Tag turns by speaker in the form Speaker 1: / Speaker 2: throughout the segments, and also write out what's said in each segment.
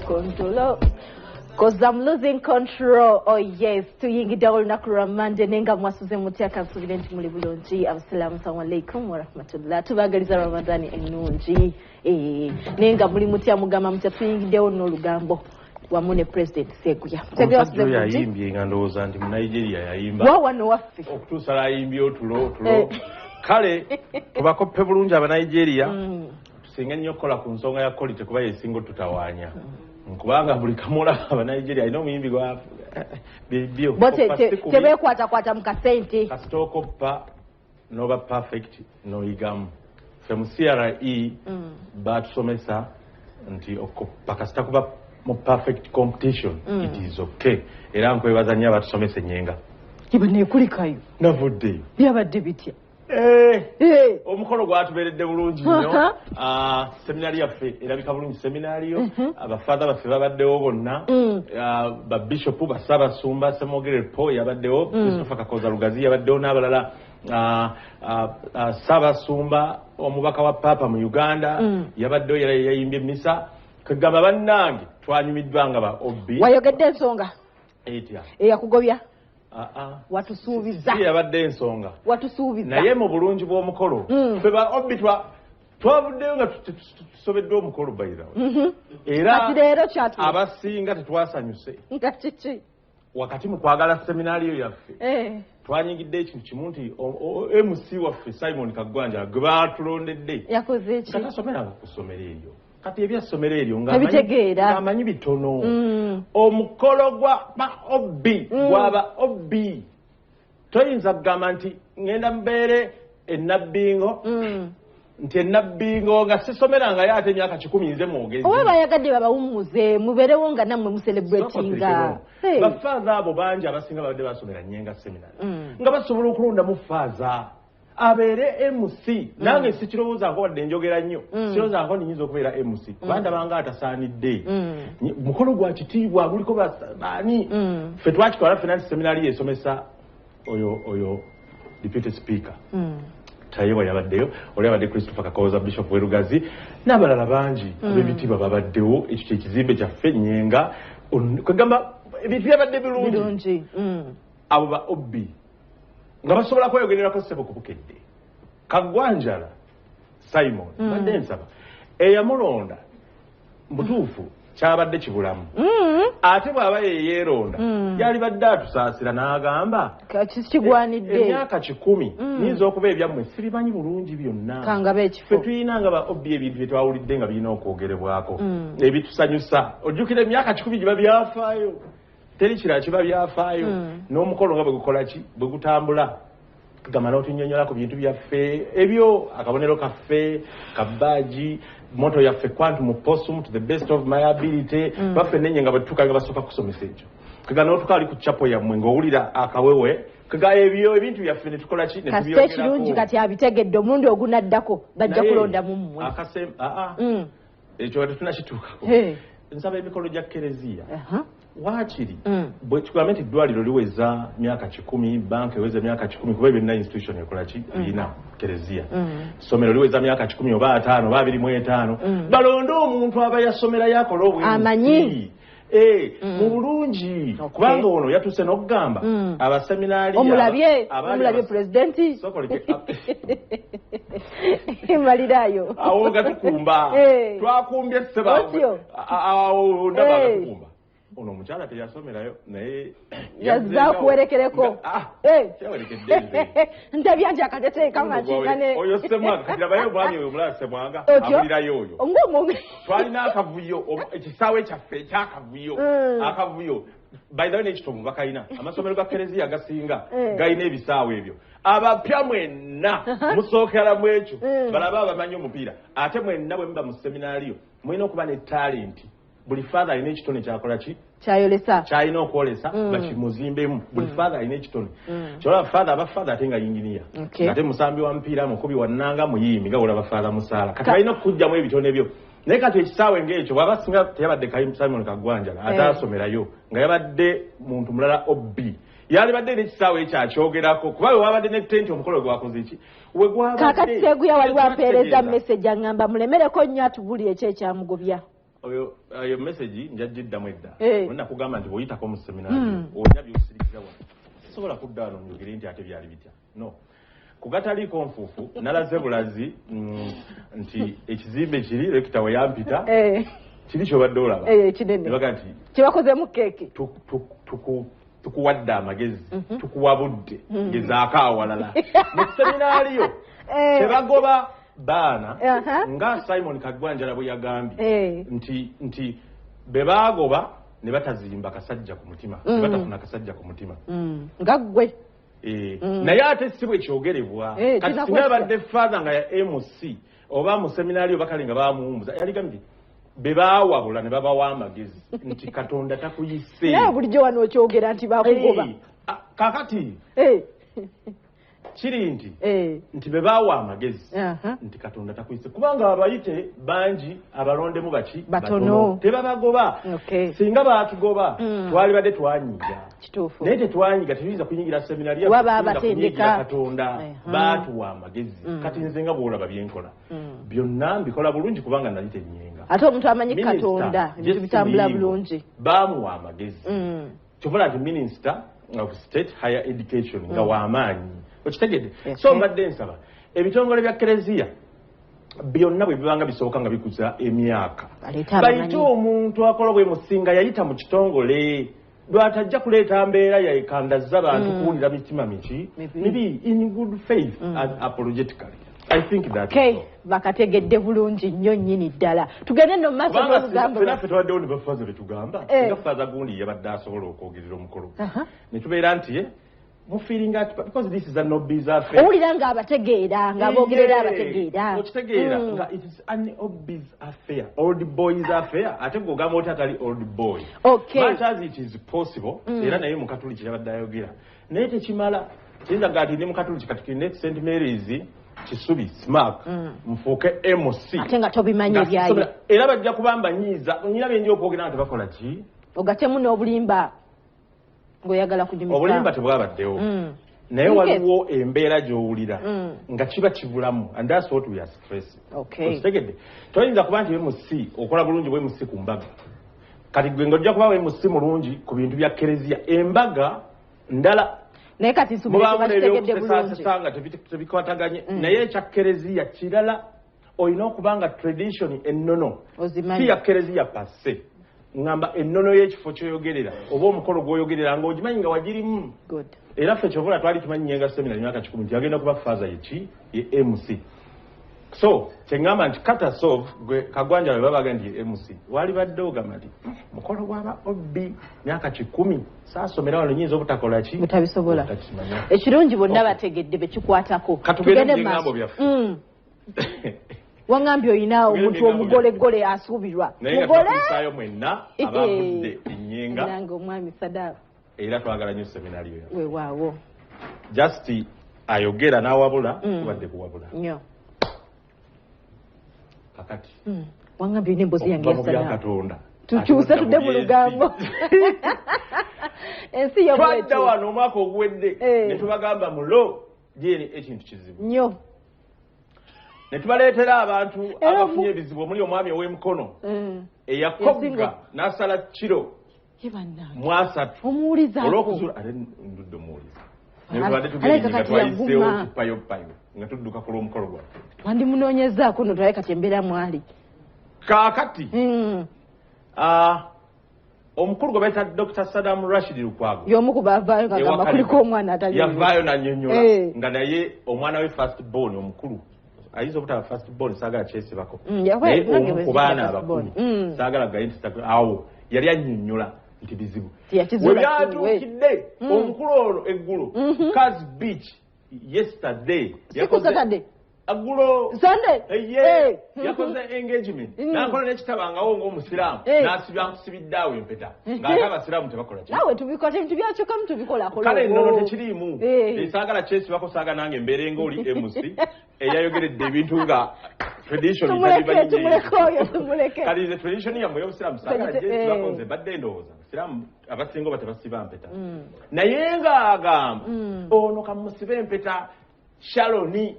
Speaker 1: Control. Cause I'm losing control. Oh yes, tuyingida olunaku lwa Monday nenga mwasuze mutya kansubire nti muli bulungi. Assalamu alaikum wa rahmatullah. Tubagaliza Ramadani ennungi. Nenga muli mutya mugamba mutya tuyingidewo n'Olugambo wamu ne President Seguya.
Speaker 2: Seguya yayimbye nga ndowooza nti mu Nigeria yayimba.
Speaker 1: Wa wano waffe.
Speaker 2: Okutuusa layimbye otulo. Kale tubakoppe bulungi aba Nigeria. Tusinga nnyo okukola ku nsonga ya quality kuba yesinga tutawaanya. Kubanga buli kamola aba Nigeria ino muyimbi gwa bibyo
Speaker 1: bote tebe kwata mukasente
Speaker 2: kasitoko pa noba perfect no igamu from CRE batusomesa nti pakasita kuba mu perfect competition it is okay era nkwebaza nnyo batusomese nyenga
Speaker 1: kibane kulikayo
Speaker 2: navudde
Speaker 1: byabadde bitya
Speaker 2: omukolo gwatuberedde bulungi nnyo seminari yaffe erabika bulungi seminari yo abafaada baffe babaddewo bonna babishopu basabasumba Semogere Po yabaddewo Christopher Kakoza Lugazi yabaddewo n'abalala Sabasumba omubaka wa Papa mu Uganda yabaddewo yayimbye misa kagamba bannange twanyumiddwa nga ba obbi
Speaker 1: wayogedde ensonga
Speaker 2: etya
Speaker 1: eyakugobya watusuubiza
Speaker 2: yabadde ensonga
Speaker 1: watusuubiza
Speaker 2: naye mu bulungi bw'omukolo ffe ba obbi twavuddeyo nga tusobedde omukolo bayirawo era abasinga tetwasanyuse
Speaker 1: nga kiki
Speaker 2: wakati mu kwagala seminaariyo yaffe twanyigidde ekintu kimu nti MC waffe Simon Kagwanja gwe baatulondedde
Speaker 1: yakoze ki
Speaker 2: katasomeranga ku ssomero eryo kati ebyasomero eryo ng'amanyi bitono omukolo gwa obbi gwaba obbi toyinza kugamba nti ngenda mbeere ennabbingo nti ennabbingo nga sisomeranga yo ate emyaka 10 nze mwogezi
Speaker 1: oba bayagadde babawummuze mubeerewo nga nammwe mucelebratinga
Speaker 2: bafaaza abo bangi abasinga babadde basomera nyenga seminari nga basobola okulonda mu faaza abeere MC nange sikirowoozaako wadde njogera nnyo sirowoozaako nyinza okubeera MC kubanda banga atasaanidde mukolo gwa kitiibwa guliko baani ffe twakikola ffenansi seminari yesomesa oyo deputy speaker tayewa yabaddeyo oli abadde Christopher Kakoza Bishop Werugazi n'abalala bangi ab'ebitiibwa babaddewo ekyo kyekizimbe kyaffe nyenga kwegamba ebintu byabadde birungi abo ba obbi nga basobola kweyogererako ssebo ku Bukedde Kagwanjala Simon badde nsaba eyamulonda mutuufu kyabadde kibulamu ate bw'aba yeyeeronda yali badde atusaasira n'agamba
Speaker 1: kigwanidde
Speaker 2: emyaka 10 nyinza okuba ebyammwe sibimanyi bulungi byonna
Speaker 1: kangaba ekifo
Speaker 2: ffe tuyina nga ba obbi ebintu bye twawulidde nga birina okwogerebwako ebitusanyusa ojjukira emyaka 10 giba byafaayo teri kirala kiba byafaayo n'omukolo nga bwe gukola ki bwe gutambula tugamba n'otunyonyola ku bintu byaffe ebyo akabonero kaffe kabbaaji moto yaffe quantum possum to the best of my ability baffe nenye nga batuuka nga basooka kusomesa ekyo kega n'otukaali ku chapo yammwe ng'owulira akawewe kega ebyo ebintu byaffe ne tukola ki ne
Speaker 1: tubyongerako kirungi kati abitegedde omulundi ogunaddako bajja kulonda mu mmwe
Speaker 2: ekyo tetunakituukako nsaba emikolo gya kereziya waakiri bwe tugambe nti eddwaliro liweza myaka 10 banka eweza myaka 10 kuba byonna institution ekola ki erina kereziya ssomero liweza myaka 10 oba 5 oba 25 balonde omuntu aba yasomerayo akola obwemanyi mu bulungi kubanga ono yatuse n'okugamba abaseminaari
Speaker 1: omulabye pulezidenti malirayo
Speaker 2: awo nga tukumba twakumbye ssebaawe awo ndaba nga tukumba ono omukyala teyasomerayo naye
Speaker 1: yazza kuwerekereko ntabyanje akateteeka nga kingane
Speaker 2: oyo semwanga katirabayo omwami oyo omulala semwanga abulirayo oyo twalina akavuyo ekisaawe kyaffe ekyakavuyo akavuyo by the way n'ekitomu bakalina amasomero ga kereziya agasinga galina ebisaawe ebyo abapya mwenna musookeramu ekyo balaba abamanyi omupiira ate mwenna bwe muba mu seminaariyo mulina okuba ne talenti buli father alina ekitone kyakola ki
Speaker 1: kyayolesa
Speaker 2: kyalina okwolesa bakimuzimbemu buli father alina ekitone kyola father aba father ate nga yinginiya ate musambi wa mpiira mukubi wannanga muyimbi nga olaba father musaala kati balina okujjamu ebitone byo naye kati ekisaawe ng'ekyo bw'aba singa teyabadde Simon Kagwanjala ataasomerayo nga yabadde muntu mulala obbi yalibadde n'ekisaawe ekyo akyogerako kuba we wabadde ne tenti omukolo gwakoze ki we gwabadde
Speaker 1: kaakati Seguya waliwo apeereza message aŋŋamba mulemereko nnyo atubuli ekyo ekyamugobya
Speaker 2: oyo message njagiddamu edda nakugamba nti bw'oyitako mu seminaari olina byosirikiza wano sisobola kudda wano njogere nti ate byali bitya no kugataliiko nfuufu nalaze bulazi nti ekizimbe kiri lekita we yampita kiri kyobadde olaba
Speaker 1: kinene
Speaker 2: baga nti
Speaker 1: kyebakozemu keeki
Speaker 2: tukuwadde amagezi tukuwa budde ngezaako awalala mu seminaariyo tebagoba baana nga Simon Kagwanjala bwe yagambye nti be baagoba ne batazimba kasajja ku mutima ne batafuna kasajja ku mutima
Speaker 1: nga ggwe
Speaker 2: naye ate si bwe kyogerebwa kati singa yabadde father nga ya MC oba mu seminaari oba kale nga baamuwumbuza yaligambye be baawabula ne babawa amagezi nti Katonda takuyise
Speaker 1: naye bulijjo wano okyogera nti baakugoba
Speaker 2: kakati kiri nti be baawa amagezi nti Katonda takuyise kubanga abayite bangi abalondemu baki batono tebabagoba singa baatugoba twalibadde twanyiga naye tetwanyiga tuyinza kuyingira seminari yakuyigira Katonda baatuwa amagezi kati nze nga bw'olaba byenkola byonna mbikola bulungi kubanga nali tenyenga
Speaker 1: ate omuntu amanyi Katonda ebintu bitambula bulungi
Speaker 2: baamuwa amagezi kyovula nti Minister of State Higher Education nga w'amaanyi okitegedde so mbadde nsaba ebitongole bya Kereziya byonna bwe bibanga bisoboka nga bikuza emyaka bayite omuntu akola bwe musinga yayita mu kitongole lwatajja kuleeta mbeera yayikandaza bantu kuwulira mitima miki mibi in good faith and apologetically I think that
Speaker 1: bakategedde bulungi nnyo nnyini ddala tugende nno maaso n'olugambo
Speaker 2: fenaffe twaddewo ne bafaza be tugamba nga faza gundi yabadde asobola okwogerera omukolo ne tubeera nti mufiiringa because this is a nobody's affair
Speaker 1: owulira ng'abategeera ng'aboogerera abategeera
Speaker 2: okitegeera nga it is an obvious affair old boys affair ate gw'ogamba oti atali old boy much as it is possible era naye mukatuliki yabadde ayogera naye tekimala kiyinza nga ati ne mukatuliki kati kirine St Mary's Kisubi Smack nfuuke MC
Speaker 1: ate nga tobimanyi ebyayo
Speaker 2: era bajja kubamba nyiiza nyina byenja okwogera nga tebakola ki
Speaker 1: ogatemu n'obulimba ng'oyagala kunyumisa
Speaker 2: obulimba tebwabaddewo naye waliwo embeera gy'owulira nga kiba kibulamu and that's what we are stressing okitegedde toyinza kuba nti MC okola bulungi bwe MC ku mbaga kati gwe ng'ojja kuba MC mulungi ku bintu bya Kereziya embaga ndala
Speaker 1: naye kati nsubirakitegedde bulungi
Speaker 2: nga tebikwataganye naye ekya Kereziya kirala olina okuba nga tradition ennono si ya Kereziya passe ngamba ennono y'ekifo kyoyogerera oba omukolo gw'oyogerera ng'ogimanyi nga wagirimu era ffe kyovula twali tumanyi nyenga seminari myaka 10 nti yagenda kuba faza ye MC so kyeŋŋamba nti Katasov gwe Kagwanjala we babaga nti ye MC wali badde ogamba nti mukolo gwaba obbi myaka 10 saasomera wano nyinza obutakola ki
Speaker 1: butabisobola ekirungi bonna bategedde bekikwatako
Speaker 2: katugende mu bigambo byaffe
Speaker 1: wangambye oyina omuntu omugolegole asuubirwa
Speaker 2: mugoleayo mwenna abavudde enyenga
Speaker 1: nange omwami Sadamu
Speaker 2: era twagala nnyo seminari yo
Speaker 1: weewaawo
Speaker 2: just ayogera n'awabula kubadde kuwabula
Speaker 1: nnyo
Speaker 2: kakati
Speaker 1: wangambye oyina emboozi yange ya Sadamu
Speaker 2: Katonda
Speaker 1: tukyuse tudde mu lugambo ensi
Speaker 2: twadda wano omwaka oguwedde ne tubagamba mulo gyeni ekintu kizibu
Speaker 1: nnyo
Speaker 2: ne tubaleetera abantu abafunye ebizibu omuli omwami ow'emikono eyakogga n'asala kiro mwasatu olw'okuzula ate ndudde omuwuliza naye tubadde tugenye nga twayiseewo kipayopayo nga tudduka ku lw'omukolo gwaffe
Speaker 1: twandimunoonyezaako no tulabe kati embeera mwali
Speaker 2: kaakati omukulu gwe bayita Dr. Saddam Rashid Lukwago
Speaker 1: y'omu ku baavaayo ng'agamba kuliko omwana atali
Speaker 2: yavaayo n'annyonnyola nga naye omwana we first born omukulu ayinza obutaba first born saagala kyesibako naye omu ku baana abakulu saagala gaye nti awo yali annyonnyola nti bizibu we byatuukidde omukulu ono eggulo Kaz Beach yesterday Agulo
Speaker 1: Sunday
Speaker 2: yakoze engagement nakola n'ekitabangawo ng'omusiraamu n'asibiddeawo empeta ng'ate abasiraamu tebakola ki
Speaker 1: nawe tubikola tubyakyuka tubikola
Speaker 2: kale nnono tekiriimu saagala kyesibako saaga nange mbeere ng'oli MC eyayogeredde ebintu nga tradition kale ze tradition yammwe y'obusiraamu saagala gyesibako nze badde ndowooza abasiraamu abasinga oba tebasiba mpeta naye ng'agamba ono kamusiba empeta Shaloni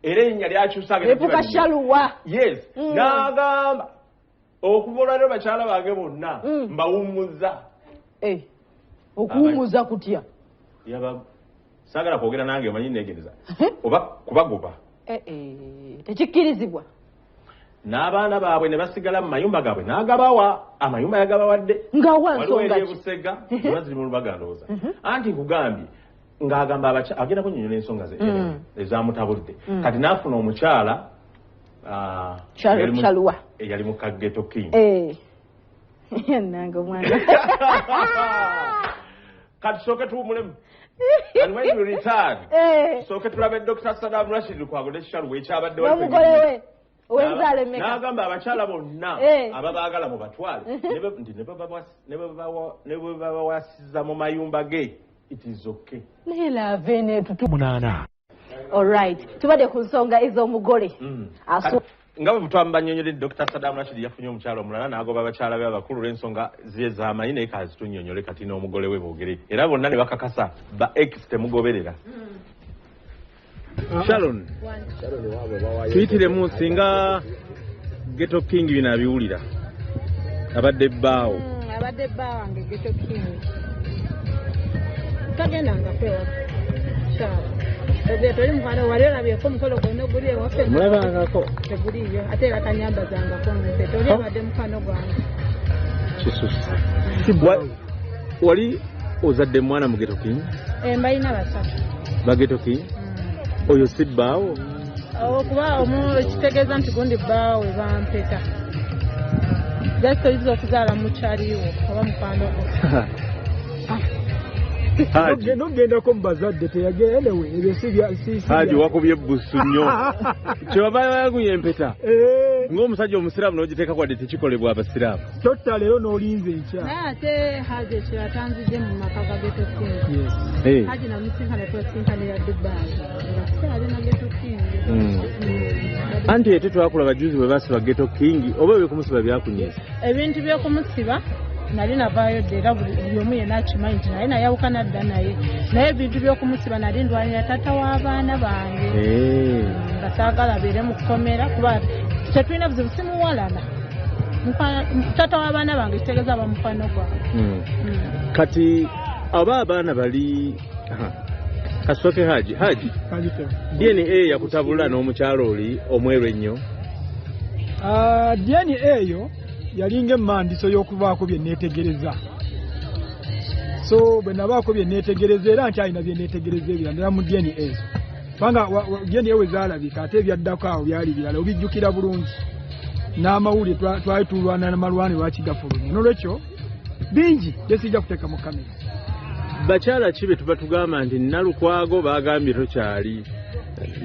Speaker 2: era ennya lyakyusaga
Speaker 1: epuka shaluwa
Speaker 2: yes n'agamba okuva olwaliro bakyala bange bonna mbawummuza
Speaker 1: okuwummuza kutya
Speaker 2: saagala kwogera nange omanyi neegereza oba kubagoba
Speaker 1: tekikkirizibwa
Speaker 2: n'abaana baabwe ne basigala mu mayumba gaabwe n'agabawa amayumba yagabawadde
Speaker 1: waliwo
Speaker 2: eryebusega ziba ziri mu lubaga ndowooza anti nkugambye ng'agamba agenda kunnyonnyola ensonga ze ezamutabudde kati n'afuna omukyala
Speaker 1: Shaluwa
Speaker 2: eyali mu Kageto King
Speaker 1: nange omwana
Speaker 2: kati tusooke tuwumulemu and when you return tusooke tulabe Dr. Saddam Rashid Lukwago ne Shaluwa ekyabadde
Speaker 1: wamugolewe ow'enzaala emmeka
Speaker 2: n'agamba abakyala bonna ababaagala mu batwale ne bwe babawasiza mu mayumba ge it is okay.
Speaker 1: Nela vene tutu munana. All right. Tubade ku nsonga ez'omugole.
Speaker 2: Nga bwe twambanyonyole Dr. Saddam Rashid yafunye omukyalo omulala n'agoba abakyala be abakulu l'ensonga z'ezamanyi naye kazi tunnyonyole kati n'omugole we boogere era bonna ne bakakasa ba ex temugoberera. Sharon tuyitiremu singa Ghetto King bino abiwulira abadde bbaawo
Speaker 3: wange Ghetto King tagendanga kwewa Ebe toli mwana wale nabyeko mukolo gwonna guli ewaffe
Speaker 2: mulabangako
Speaker 3: teguliyo ate era kanyambazanga ko nze toli abadde mufano gwange
Speaker 2: kisusa wali ozadde mwana mu Ghetto King
Speaker 3: mbalina basatu
Speaker 2: ba Ghetto King oyo si bbaawo
Speaker 3: okuba kitegeeza nti gundi bbaawo bampeta jasito izo okuzaala mukyaliwo oba mufano gwo
Speaker 4: nogendako mubazadde teyagendewe ebyo
Speaker 2: Haji wakubye busu nnyo kyebabayaguye empeta ng'omusajja omusiraamu n'ogiteeka kwadde tekikolebwa abasiraamu
Speaker 4: totta leero n'olinze enkya
Speaker 3: naye ate Haji ekyo yatanzidde mu maka ga Ghetto King Haji namusinkana twesinkanira Dubai nga kukyali na Ghetto King
Speaker 2: anti ate twakulaba juzi bwe basiba Ghetto King oba ebyokumusiba byakunyiisa
Speaker 3: ebintu by'okumusiba nali navaayo dde era buli omu yenna akimanyi nti naye nayawukana dda naye ebintu by'okumusiba nali ndwanira taata w'abaana bange nga saagala abeere mu kkomera kuba tetulina buzibu simuwalana taata w'abaana bange kitegeeza bamufano gwange
Speaker 2: kati aba abaana bali kasooke Haji DNA yakutabula n'omukyalo oli omweru ennyo
Speaker 4: DNA eyo yalinga emmandiso y'okubaako bye neetegereza so bwe nabaako bye neetegereza era nkyalina bye neetegereza ebirala ndala mu DNA ezo kubanga DNA we zaalabika ate ebyaddako awo byali birala obijjukira bulungi n'amawulire twali tulwana n'amalwani lwakigafulumya n'olwekyo bingi gyesijja kuteeka mu kamera
Speaker 2: bakyala ki be tuba tugamba nti Nalukwago baagambye tokyali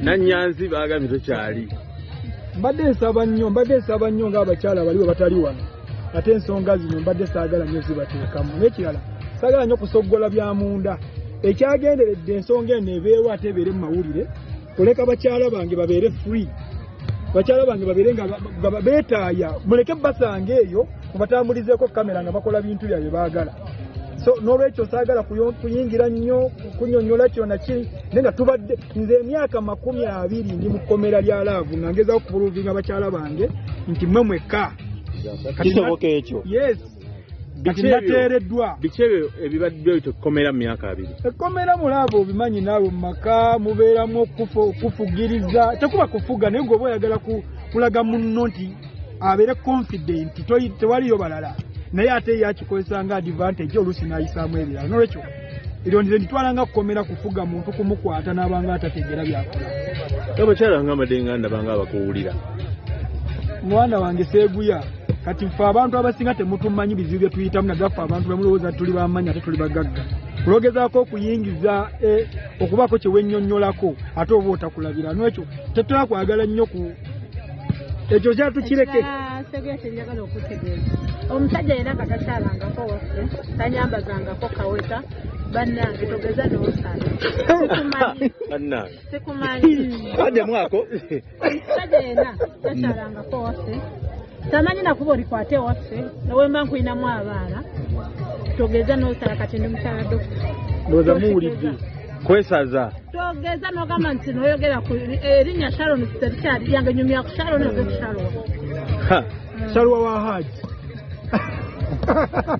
Speaker 2: Nannyanzi baagambye tokyali
Speaker 4: mbadde nsaba nnyo ng'abakyala baliwe batali wano ate ensonga zino mbadde saagala nnyo zibateekamu n'ekirala saagala nnyo kusoggola bya munda ekyagenderedde ensonga eno ebeewo ate ebeere mu mawulire kuleka bakyala bange babeere free bakyala bange babeere nga beetaaya muleke basanga eyo mubatambulizeeko kamera nga bakola bintu byabye baagala so n'olwekyo saagala kuyingira nnyo kunyonnyola kyonna kiri naye nga tubadde nze emyaka 20 ndi mu kkomera lya laavu nga ngezaho kupuluvinga bakyala bange nti mwe mwekka
Speaker 2: kisoboka ekyo
Speaker 4: yes kati nateereddwa
Speaker 2: biki ebyo ebibadde oyita ekkomera mu myaka 2
Speaker 4: ekkomera mu laavu obimanyi naawe mu maka mubeeramu okufugiriza tekuba kufuga naye ng'oba oyagala kulaga munno nti abeere confident tewaliyo balala naye ate yakikozesa nga advantage oluusi n'ayisaamu ebirala n'olwekyo eryo nze nditwalanga kukomera kufuga muntu kumukwata n'abanga atategeera byakola
Speaker 2: abakyala nga mbadde nga ndabanga abakuwulira
Speaker 4: mwana wange seeguya kati ffe abantu abasinga temutumanyi bizibu bye tuyitamu nagaffe abantu bemulowooza tuli bamanyi ate tuli bagagga olwogezaako okuyingiza okubaako kye wennyonnyolako ate oba otakulabira n'ekyo tetwakwagala nnyo ku ekyo kyatukireke
Speaker 3: njagala okutegeeza omusajja yena nga takyalangako waffe tanyambazangako kaweta bannange togeza n'osala sikumanyi
Speaker 2: adde mwako
Speaker 3: omusajja yena takyalangako waffe tamanyi nakuba olikwate waffe nowemba nkwinamu abaana togeza n'osala kati ndi mukyala dokita
Speaker 4: ndowooza muwulidde
Speaker 2: kwesaza
Speaker 3: togeza n'ogamba nti noyogera ku erinnya Sharon Sterchard lyange nyumya ku Sharon oze ku Sharon
Speaker 4: Shalwa wa Haji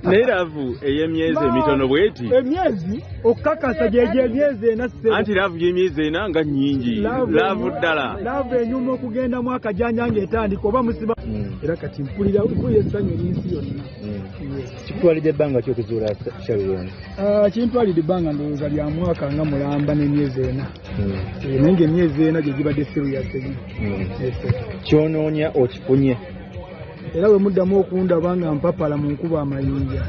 Speaker 2: naye laavu ey'emyezi emitono bweti
Speaker 4: emyezi okukakasa gyegyo emyezi ena
Speaker 2: anti laavu y'emyezi ena nga nnyingi laavu ddala
Speaker 4: laavu enyuma okugenda mu akajanja ng'etandika oba musiba era kati mpulira essanyu ery'ensi yonna
Speaker 5: kitwalidde ebbanga ki okuzuula Sharon?
Speaker 4: Kintwalidde ebbanga ndowooza lya mwaka nga mulamba n'emyezi ena naye ng'emyezi ena gye gibadde serious
Speaker 5: kyonoonya okifunye
Speaker 4: era bwe muddamu okundaba nga mpapala mu nkuba amayinja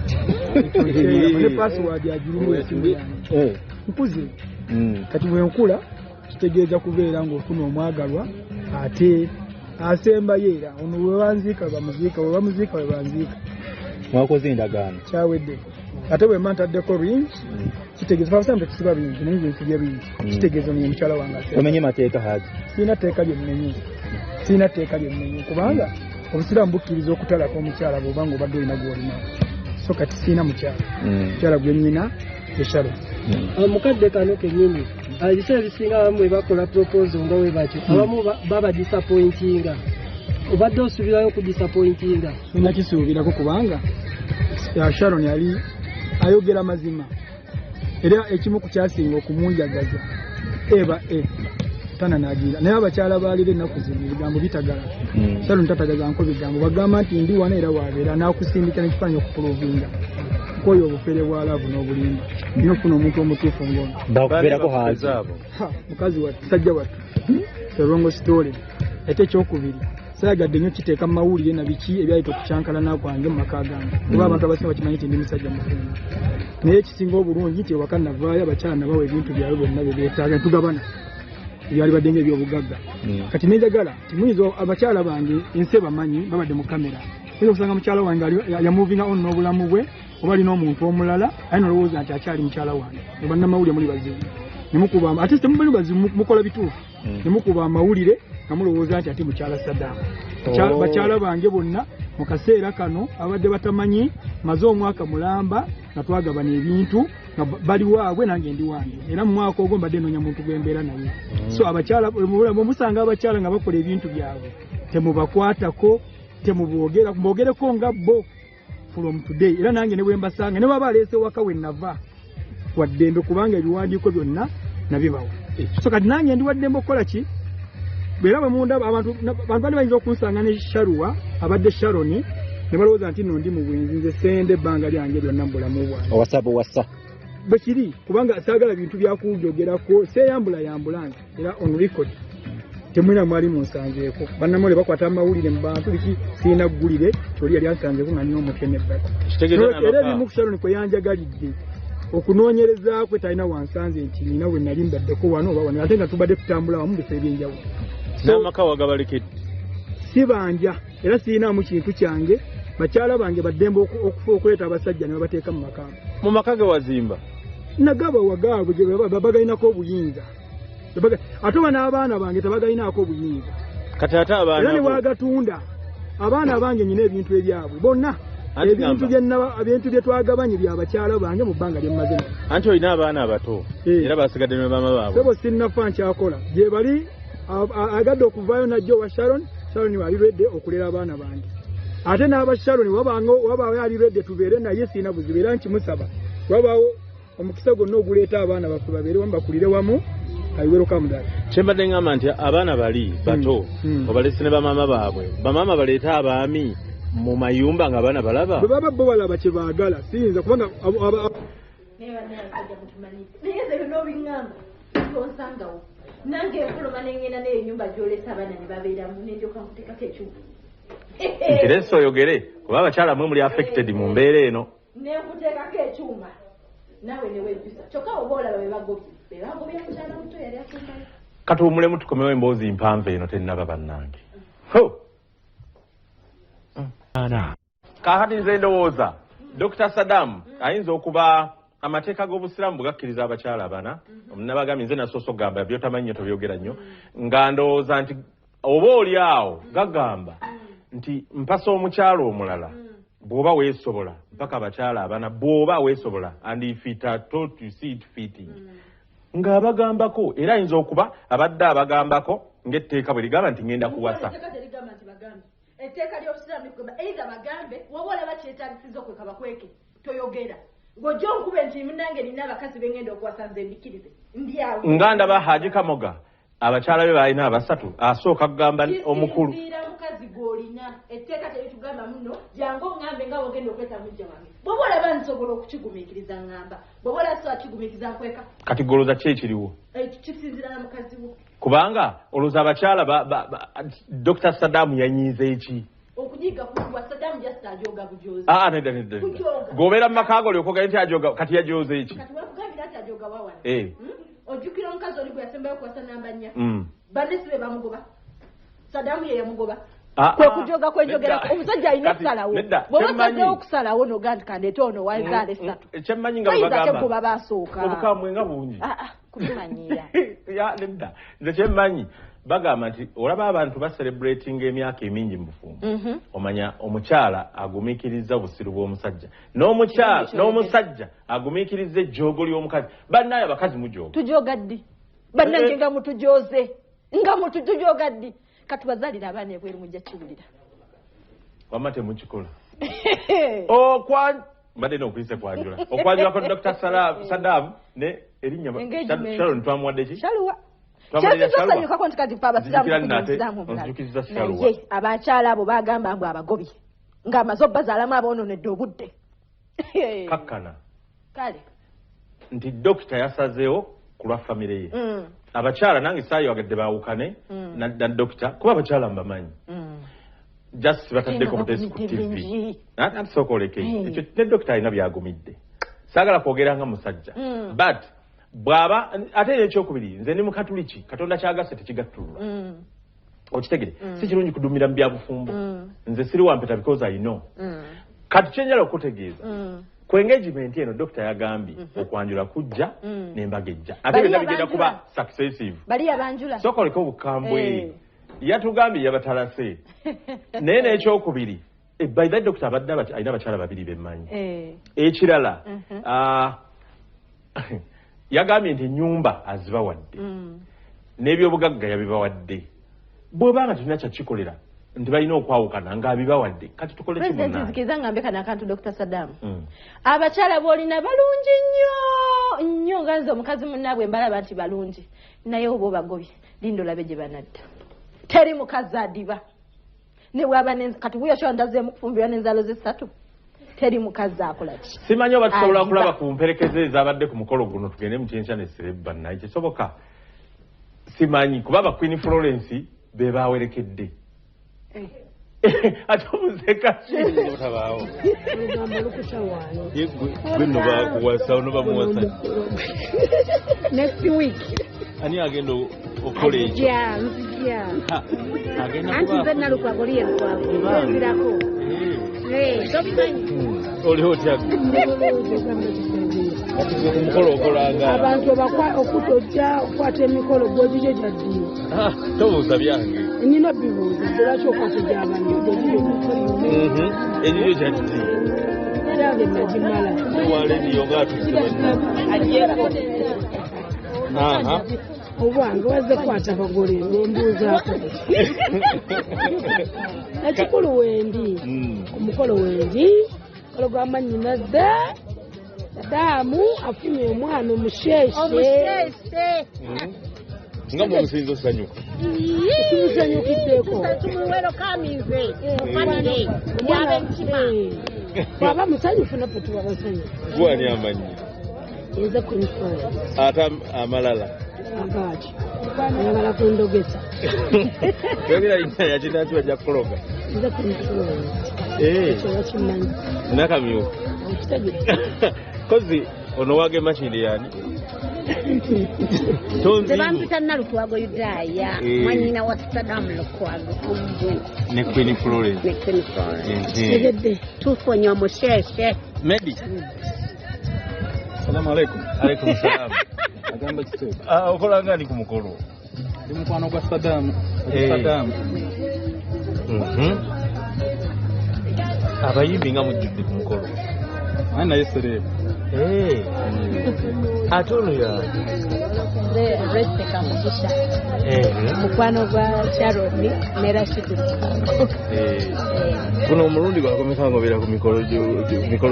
Speaker 4: ne password agirimu esimu yange nkuze kati bwe nkula kitegeeza kubeera ng'ofuna omwagalwa ate asembayo era ono bwe banziika bamuziika bwe bamuziika bwe banziika
Speaker 5: mwakoze endagaano
Speaker 4: kyawedde ate bwe mba ntaddeko ring kitegeeza fabusambe tusiba bingi naye nze nsibye bingi kitegeeza omenye mukyala wange
Speaker 5: omenye mateeka Haji
Speaker 4: siina tteeka lye mmenye kubanga obusiraamu bukkiriza okutalako omukyala bw'oba ng'obadde olina gw'olina so kati siina mukyala gwe nnyina eshalo
Speaker 6: mukadde kano kennyini ebiseera ebisinga abamu bwe bakola proposal nga we batyo abamu baba disappointinga obadde osuubirayo ku disappointinga
Speaker 4: sina kisuubirako kubanga Sharon yali ayogera mazima era ekimu ku kyasinga okumunjagaza eba tananaagira naye abakyala baalira ennaku zino ebigambo bitagala Sharon tatagaza nko bigambo bagamba nti ndi wana era waabeera n'akusindika n'ekifaananyi okupuluvinga nkoyo obufere bwa laavu n'obulimba nina okufuna omuntu omutuufu ngono
Speaker 5: bakubeerako Haji
Speaker 4: mukazi wattu sajja wattu erongo sitole ate ekyokubiri saayagadde nnyo kiteeka mu mawulire na biki ebyayita okucyankalana kwange mu maka gange kuba abantu abasinga bakimanyi nti ndi musajja mufumbo naye ekisinga obulungi nti ewaka navaayo abakyala nabawa ebintu byabwe byonna bye beetaaga ntugabana ebyali badde ng'ebyobugagga kati nenjagala timuyinza abakyala bange ensi bamanyi babadde mu kamera oyinza okusanga mukyala wange yamuvinga on n'obulamu bwe oba alina omuntu omulala aye nolowooza nti akyali mukyala wange nebannamawulire muli bazibu nemukuba ate temubali bazibu mukola bituufu nemukuba amawulire nga mulowooza nti ati mukyala Saddam bakyala bange bonna mu kaseera kano abadde batamanyi maze omwaka mulamba nga twagabana ebintu nga bali waabwe nange ndi wange era mu mwaka ogwo mbadde noonya muntu gwembeera naye so abakyala musanga abakyala nga bakola ebintu byabwe temubakwatako mbogereko nga bo from today era nange ne bwe mbasanga ne baba aleese waka we nava waddembe kubanga ebiwandiiko byonna nabibawa so kati nange ndi waddembe okukola ki bwera bwe munda abantu bali bayinza okunsanga ne Shalwa abadde Sharon ne balowooza nti nno ndi mu bwenzi nze sende ebbanga lyange lyonna mu bulamu bwange
Speaker 5: owasa
Speaker 4: bwe kiri kubanga saagala bintu byakunjogerako seeyambula yambulange era on record temwina mwali munsanzeeko bannamole bakwata amawulire mu bantu biki siina ggulire kyoli yali ansanzeeko nga nina omutwe n'ebbaka era ebimu ku Sharon kwe yanjagalidde okunoonyereza kwe talina wansanze nti nina bwe nali mbaddeko wano oba wano ate nga tubadde tutambula wamu bifo ebyenjawulo
Speaker 2: n'amaka wagabalekedde
Speaker 4: si banja era sirinaamu kintu kyange bakyala bange baddembe okufa okuleeta abasajja ne babateeka mu maka
Speaker 2: mu maka ge wazimba
Speaker 4: nagaba wagaabwe babagalinako obuyinza ate oba n'abaana bange tabagalinako obuyinza
Speaker 2: kati ate abaana
Speaker 4: era ne bwagatunda abaana bange nyina ebintu ebyabwe bonna ebintu bye twagabanye bya bakyala bange mu bbanga lye mmaze
Speaker 2: anti olina abaana abato era basigadde ne bamaama baabwe
Speaker 4: sebo sinnafa nkyakola gye bali agadde okuvaayo najjo wa Sharon waliredde okulera abaana bange ate n'aba Sharon wabaawo yaliredde tubeere naye siina buzibu era nkimusaba wabaawo omukisa gwonna oguleeta abaana baffe babeere wamu bakulire wamu ayiweroka mudala
Speaker 2: kyembadde ngamba nti abaana bali bato obalese ne bamaama baabwe bamaama baleeta abaami mu mayumba nga abaana balaba
Speaker 4: bwe baba bo balaba kye baagala siyinza kubanga
Speaker 1: nange enfuluma nengenda n'enyumba gy'olesa abaana ne babeeramu n'endyoka nkuteekako ekyuma
Speaker 2: ntirese oyogere kuba abakyala mwe muli affected mu mbeera eno
Speaker 1: nenkuteekako ekyuma nawe ne wejjusa kyokka oba olaba be bagobye mukyala muto yali asembayo
Speaker 2: kati omulemu tukomewo emboozi mpanvu eno tennaba bannange kaakati nze ndowooza Dr. Saddam ayinza okuba amateeka g'obusiraamu bwe gakkiriza abakyala abana nabagambye nze nasoosa okugamba byotamanyi nnyo tobyogera nnyo nga ndowooza nti oba oli awo gagamba nti mpasa omukyala omulala bw'oba weesobola mpaka abakyala abana bw'oba weesobola and if it are told to see it fitting ng'abagambako era ayinza okuba abadde abagambako ng'etteeka bwe ligamba nti ngenda kuwasa
Speaker 1: etteeka ly'obusiraamu ligamba either bagambe woba olaba kyetaagisiza okweka bakweke toyogera ng'ojja onkube nti munange nina abakazi bengenda okuwasa nze mbikirize ndi awo
Speaker 2: nga ndaba Haji Kamoga abakyala be balina abasatu asooka kugamba omukulu
Speaker 1: mukazi gw'olina etteeka teritugamba muno jangu oŋŋambe nga bwogenda okweta mujja wange bw'oba olaba nsobola okukigumiikiriza ŋŋamba bw'oba olaba sobola kigumiikiriza nkweka
Speaker 2: kati golooza ki ekiriwo
Speaker 1: kisinziira na mukazi wo
Speaker 2: kubanga olowooza abakyala Dr. Saddam yanyiiza eki
Speaker 1: okujiga kuwa Saddam just ajoga bujozi
Speaker 2: nedda g'obeera mu maka go olyokoga nti ajoga kati yajooza eki
Speaker 1: kati wakugambira ati ajoga wawana ojjukira omukazi oli gwe yasembayo kuwasa namba nnya banne si be bamugoba Saddam ye yamugoba kwe kujoga kwenjogerako omusajja alina okusalawo bw'oba osazeewo okusalawo noga nti kandeete ono wazaala essatu
Speaker 2: kyemmanyi nga
Speaker 1: bayinza kyekuba basooka
Speaker 2: obukamwe nga bungi
Speaker 1: kubimanyiira
Speaker 2: nedda nze kyemmanyi bagamba nti olaba abantu baserebulatinga emyaka emingi mu bufumbo omanya omukyala agumiikiriza obusiru bw'omusajja n'omusajja agumiikiriza ejjoogo ly'omukazi bannaye abakazi mujooga
Speaker 1: tujooga ddi bannange nga mutujooze tujooga ddi katubazaalira abaana ebweru mujja kiwulira
Speaker 2: wamma temukikola mbadde n'okuyise kwanjula okwanjulako Dr. Saddam ne erinnya Sharon twamuwadde ki
Speaker 1: kyekizosanyukako nti kati fe abasiraamu naye abakyala abo bagamba mbu abagobye ng'amaze obbazaalamu aboononedde obudde
Speaker 2: kakkana
Speaker 1: kale
Speaker 2: nti dokita yasazeewo ku lwa famire ye abakyala nange saayogadde baawukane na dokita kuba abakyala mbamanyi just bataddeko butesi ku TV atisooka oleke ekyo ne dokita alina byagumidde saagala kwogera nga musajja but bw'aba ate n'ekyokubiri nze ni mukatuliki katonda kyagase tekigattulula okitegere si kirungi kudumira mu byabufumbo nze siri wampeta because I know kati kyenjala okutegeeza ku engagement eno dokita yagambye okwanjula kujja n'embaga ejja ate byonna bigenda kuba successive
Speaker 1: bali abanjula
Speaker 2: sooka oleke obukambwe yatugambye yabatalase naye n'ekyokubiri by that dokita abadde alina abakyala babiri bemmanyi ekirala yagambye nti ennyumba azibawadde n'ebyobugagga yabibawadde bw'obanga tulina kyakikolera nti balina okwawukana ng'abibawadde kati tukole
Speaker 1: kimunazikiza ngambe kana akantu Dr. Saddam abakyala boolina balungi nnyo nga nze omukazi munnaabwe mbalaba nti balungi naye oba obagobye linda olabe gye banadda teri mukazi adiba ne bwaba kati buyoshoa ndazeemu kufumbirwa n'enzaalo z'essatu teri mukazi akola ki
Speaker 2: simanyi oba tusobola kulaba ku mperekeze ezabadde ku mukolo guno tugende mu kyenkya nesereba naye kisoboka simanyi kuba ba Queen Florence be bawerekedde ate omuzeka
Speaker 5: kitabaawo gwe no bakuwasa ono bamuwasa
Speaker 3: next week
Speaker 5: ani agenda okola ekyo
Speaker 3: anti nze nalukwagolie lukwago
Speaker 5: oliho otya omukolo okolanga
Speaker 3: abantu okutojja okukwata emikolo gwogijo gyaddiyo
Speaker 5: tobuuza byange
Speaker 3: nina bibuuza lwaki okwata gy'abantu
Speaker 5: egijo gyaddi
Speaker 3: yange nagimala
Speaker 5: walediyo ngaatusibaajeko
Speaker 3: obwange wazze kwata bagole nembuuzaako ekikulu wendi omukolo wendi olugamba nyinazze Saddam afunye omwana omusheeshe
Speaker 5: nga mumusinza osanyuka
Speaker 3: kimusanyukiddeko bwaba musanyufu naffe tuba basanyufu
Speaker 5: gwani amanyi
Speaker 3: nze kunifaa
Speaker 5: ate amalala
Speaker 3: agaaki ayagala kundogesa
Speaker 5: yogera linnya yakinaki bajja kuloga
Speaker 3: nze kunifaa ekyo bakimanyi
Speaker 5: nakamyuka
Speaker 3: okitegeka
Speaker 5: kozi
Speaker 2: ono wage machine yani
Speaker 7: Tebambita Nalukwago Yudaya, Manina was Saddam Lukwago,
Speaker 2: ne Queen Florence.
Speaker 7: Two for your Moshe.
Speaker 2: Maybe.
Speaker 5: Salamu alaikum.
Speaker 2: Alaikum salam.
Speaker 5: Agamba kitoko.
Speaker 2: Okola ngani ku mukolo?
Speaker 5: Ndi mukwano gwa Saddam. Saddam.
Speaker 2: Abayimbi nga mujjudde ku mukolo.
Speaker 5: Ana yesterday.
Speaker 2: Atono ya.
Speaker 3: Reste kamugisha. Mukwano gwa Sharon ne Rashid.
Speaker 2: Kuno omulundi gwakomesa ngobera ku mikolo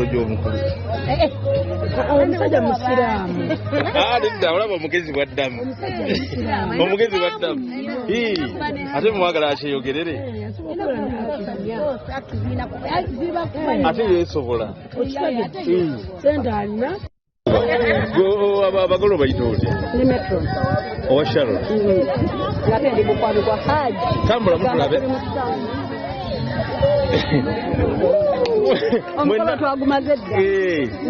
Speaker 2: gy'omukulu.
Speaker 3: Omusajja musiraamu.
Speaker 2: Nedda olaba omugezi bwa ddamu. Omugezi bwa ddamu. Ate mwagala akyeyogerere. Ate yeesobola.
Speaker 3: Sente alina.
Speaker 2: Abagolo bayita otya?
Speaker 3: Ne Metro.
Speaker 2: Owa Sharon.
Speaker 3: Labe ndi mukwano gwa Haji.
Speaker 2: Tambula mutulabe.
Speaker 3: Omukolo twagumaze dda.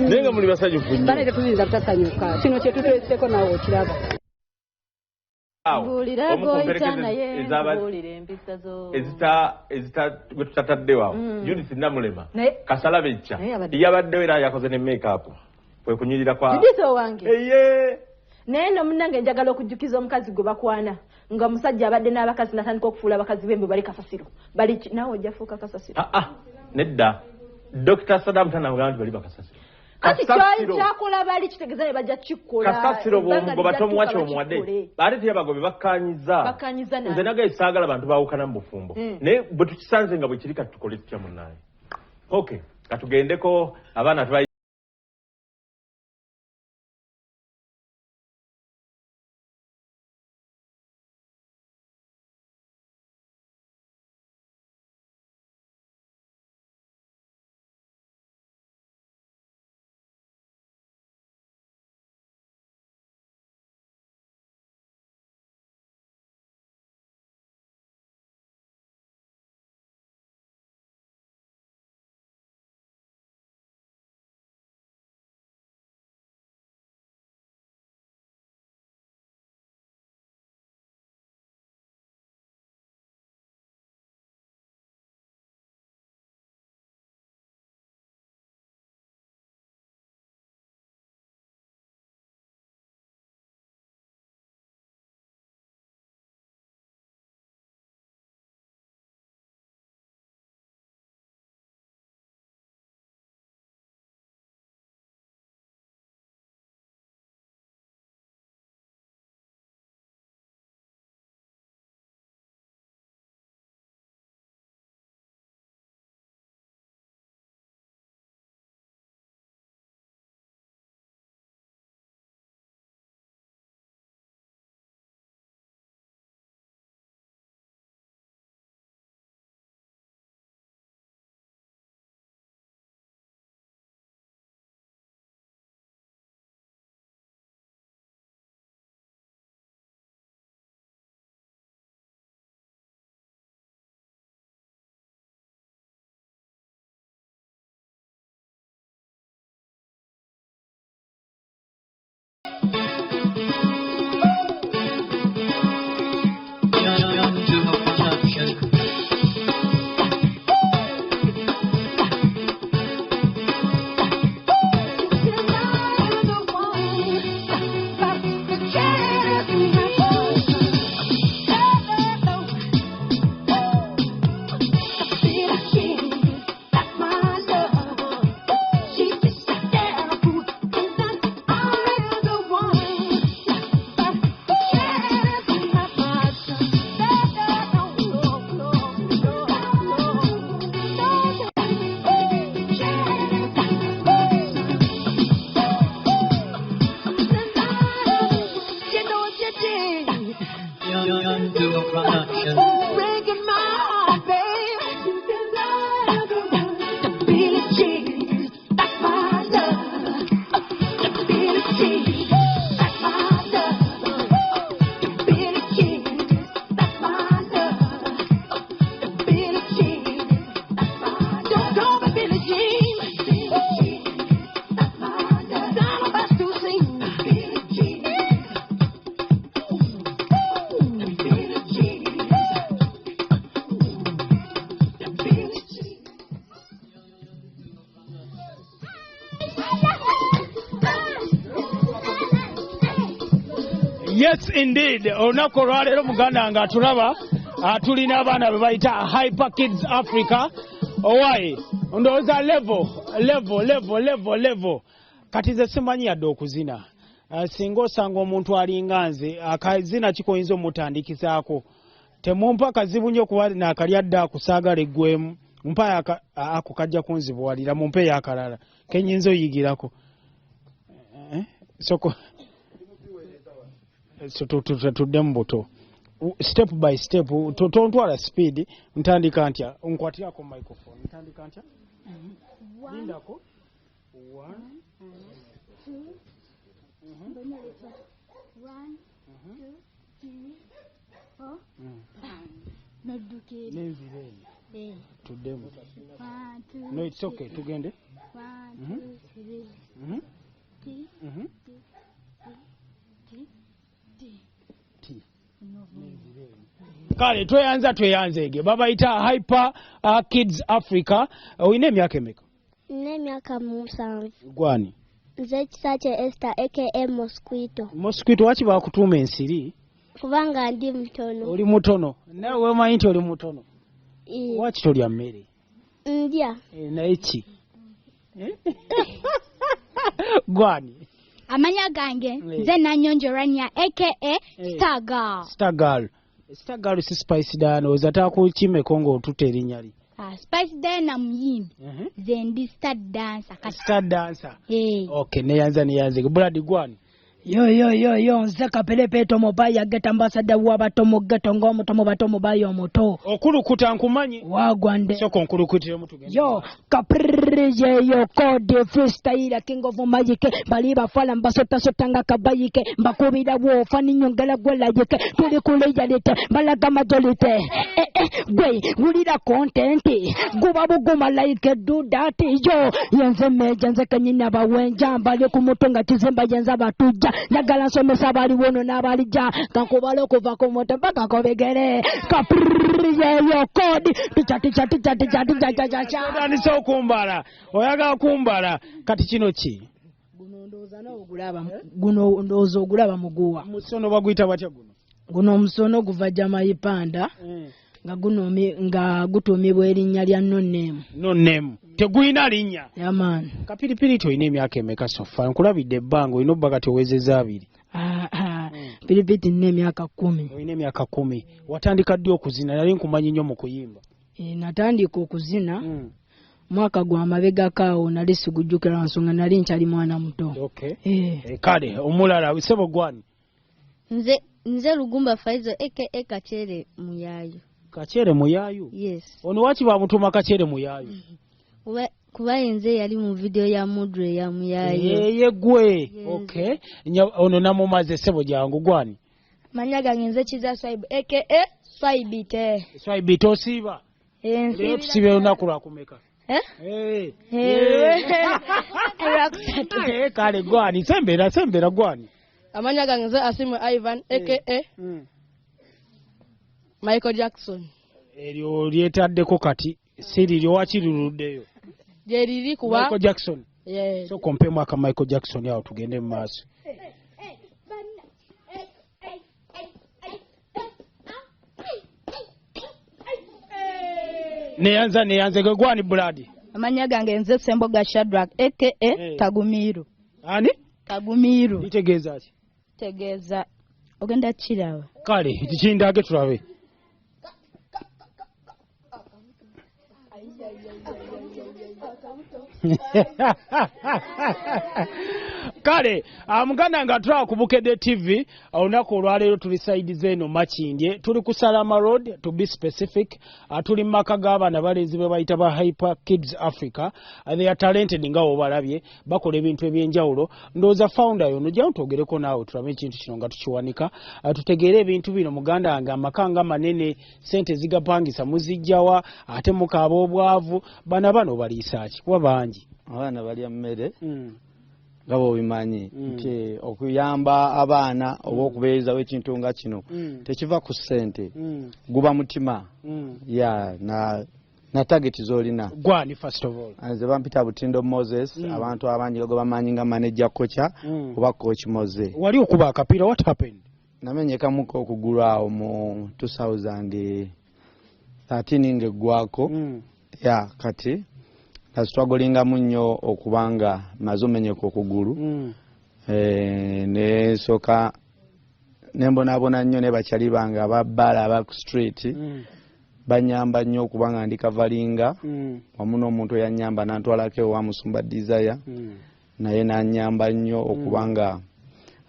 Speaker 2: Naye nga muli basanyufu nnyo.
Speaker 3: Bale tetuyinza butasanyuka. Kino kye tuteeseko naawe okiraba.
Speaker 1: Mbuulira goyita naye mbuulira empisa zo.
Speaker 2: Gwe tutataddewo awo. Judith Namulema. Kasalabecca. Yabaddewo era yakoze ne make-up. Kwe kunyirira kwa.
Speaker 1: Judith owange.
Speaker 2: Eye.
Speaker 1: Naye nno munnange njagala okujjukiza omukazi gwe bakwana. Nga musajja abadde n'abakazi natandika okufuula abakazi bembe bali kasasiro. Bali naawe ojja fuuka kasasiro.
Speaker 2: Nedda. Dr. Saddam tanagamba nti bali bakasasiro.
Speaker 1: Kati kyakola bali kitegeeza ne bajja kikola.
Speaker 2: Kasasiro bw'omugoba tomuwacha omuwadde. Ate teyabagobe bakkaanyiza.
Speaker 1: Bakkaanyiza naye.
Speaker 2: Nze nagaye saagala abantu baawukana mu bufumbo. Naye bwe tukisanze nga bwe kiri kati tukole tutya munnaye. Okay. Katugendeko abaana tubayi.
Speaker 8: One
Speaker 4: Yes indeed. Olunaku olwaleero muganda nga tulaba tulina abaana be bayita Hyper Kids Africa. Owaaye ndowooza level. Kati ze simanyi yadde okuzina. Singa osanga omuntu alinga nze akazina kikoyinza omutandikizaako. Temumpa kazibu nnyo kuba naakali adde akusaagala eggwemu. Mpa ako kajja kunzibuwalira mumpe yakalala kenyinza oyigirako. Soko tudde mu buto step by step tontwala speed ntandika ntya nkwatirako microphone ntandika ntya lindako 1 tuddemu no it's okay tugende kale tweyanzege babayita Hyper Kids Africa. Oyina emyaka emeka?
Speaker 8: Nina emyaka 7.
Speaker 4: Gwani?
Speaker 8: Nze Kisache Esther aka
Speaker 4: Mosquito waki bakutuuma ensiri?
Speaker 8: Kubanga ndi mutono.
Speaker 4: Oli mutono. Nawe wemanyi nti oli mutono. Waki tolya mmere?
Speaker 8: Ndya.
Speaker 4: Naye ki? Gwani?
Speaker 9: Amanya gange nze Nanyonjorania aka Star Girl
Speaker 4: si Spice Dano ozatako kimeko ng'otuta erinnya li.
Speaker 9: Spice Dana muyimbi nze ndi Star Dancer.
Speaker 4: Okay, neyanze Brad Gwani.
Speaker 10: Yo nze Kapelepeto Mobaya Get Ambassador w'abatomo geto ng'omutomo batomo bayo omuto.
Speaker 4: Okulukuta nkumanyi?
Speaker 10: Wagwande.
Speaker 4: Soko nkulukutire mutugende.
Speaker 10: Yo Caprije yo code freestyle king of magic bali bafala mbasota nga kabayike mbakubira bwofa ninyongera gwelayike tuli kuleja lite balaga majolite gwe wulira content guba buguma like do that yo yenze meja nze kanyina bawenja mbali kumutunga kizimba yenza batuja njagala nsomesa bali wono n'abalija kankubala okuva ku moto mpaka kobegere Caprije yo code ticha
Speaker 4: Ndandise okumbala oyagala kumbala kati kino ki?
Speaker 10: Guno ndowooza ogulaba muguwa.
Speaker 4: Musono baguyita batya guno?
Speaker 10: Guno omusono guva Jamayipanda nga gutuumibwa erinnya lya nonneemu.
Speaker 4: Teguyina linnya?
Speaker 10: Yaman.
Speaker 4: Kapiripiri toyina emyaka emeka sofa nkulabidde ebbanga olina obba kati owezezza 2.
Speaker 10: Piripiti nina emyaka 10.
Speaker 4: Olina emyaka 10. Watandika ddi okuzina? Nali nkumanyi nnyo mu kuyimba.
Speaker 10: Natandika okuzina mwaka gwa mabegakaawo nali sigujjukira nsonga nali nkyali mwana muto.
Speaker 4: Okay. Kale omulala sebo Gwani?
Speaker 8: Nze Lugumba Faizo aka Kachere Muyayo.
Speaker 4: Kachere Muyayo?
Speaker 8: Yes.
Speaker 4: Ono waki bamutuma Kachere Muyayo?
Speaker 8: Kuba nze yali mu video ya Mudre ya Muyayo.
Speaker 4: Ye gwe. Okay. Ono namumaze sebo jangu Gwani?
Speaker 9: Manya gange nze Kiza Swaibu aka Swaibite.
Speaker 4: Swaibite osiiba? Leo tusibe olunaku lwakumeka? Kale Gwani sembera Gwani.
Speaker 11: Amanya gange nze Asimu Ivan aka Michael Jackson.
Speaker 4: Eryo lyetaddeko kati siri lyo wakiruluddeyo.
Speaker 11: Jeriri kuba
Speaker 4: Michael Jackson.
Speaker 11: Yes.
Speaker 4: So kompe mwaka Michael Jackson yao tugende mu maaso. Neyanze Gwani Brad.
Speaker 9: Amanya gange nze Semboga Shadrack aka Tagumiru.
Speaker 4: Ani?
Speaker 9: Tagumiru.
Speaker 4: Litegeeza ki?
Speaker 9: Tegeeza ogenda kiraba.
Speaker 4: Kale kikindage tulabe. Kale amuganda nga tula ku Bukedde TV olunaku olwaleero tuli side zeno Makindye tuli ku Salama Road to be specific tuli maka g'abaana balenzi be bayita ba Hyper Kids Africa they are talented nga obalabye bakola ebintu ebyenjawulo ndooza founder yo nojja ntogereko naawe tulabe ekintu kino nga tukiwanika tutegeere ebintu bino muganda wange amakanga manene sente zigapangisa muzijjawa ate mukaaba obwavu bano baliisa ki kuba bangi
Speaker 12: abaana balya mmere nga bwobimanyi nti okuyamba abaana oba okubeerezawo ekintu nga kino tekiva ku ssente guba mutima na target zolina.
Speaker 4: Gwani first of all.
Speaker 12: Nze bampita Butindo Moses abantu abangi go bamanyi nga manager kocha oba coach Mose.
Speaker 4: Wali okuba akapiira what happened?
Speaker 12: namenyekamuko okugulu awo mu 2013 ng'eggwako ya kati nasitwagolingamu nnyo okubanga maze omenyeka okugulu nesooka nembonaabona nnyo ne bakyali bange ababbala aba ku street banyamba nnyo okubanga ndi kavalinga wamu n'omuntu eyanyamba nantwalako ewa Musumba Desire naye nanyamba nnyo okubanga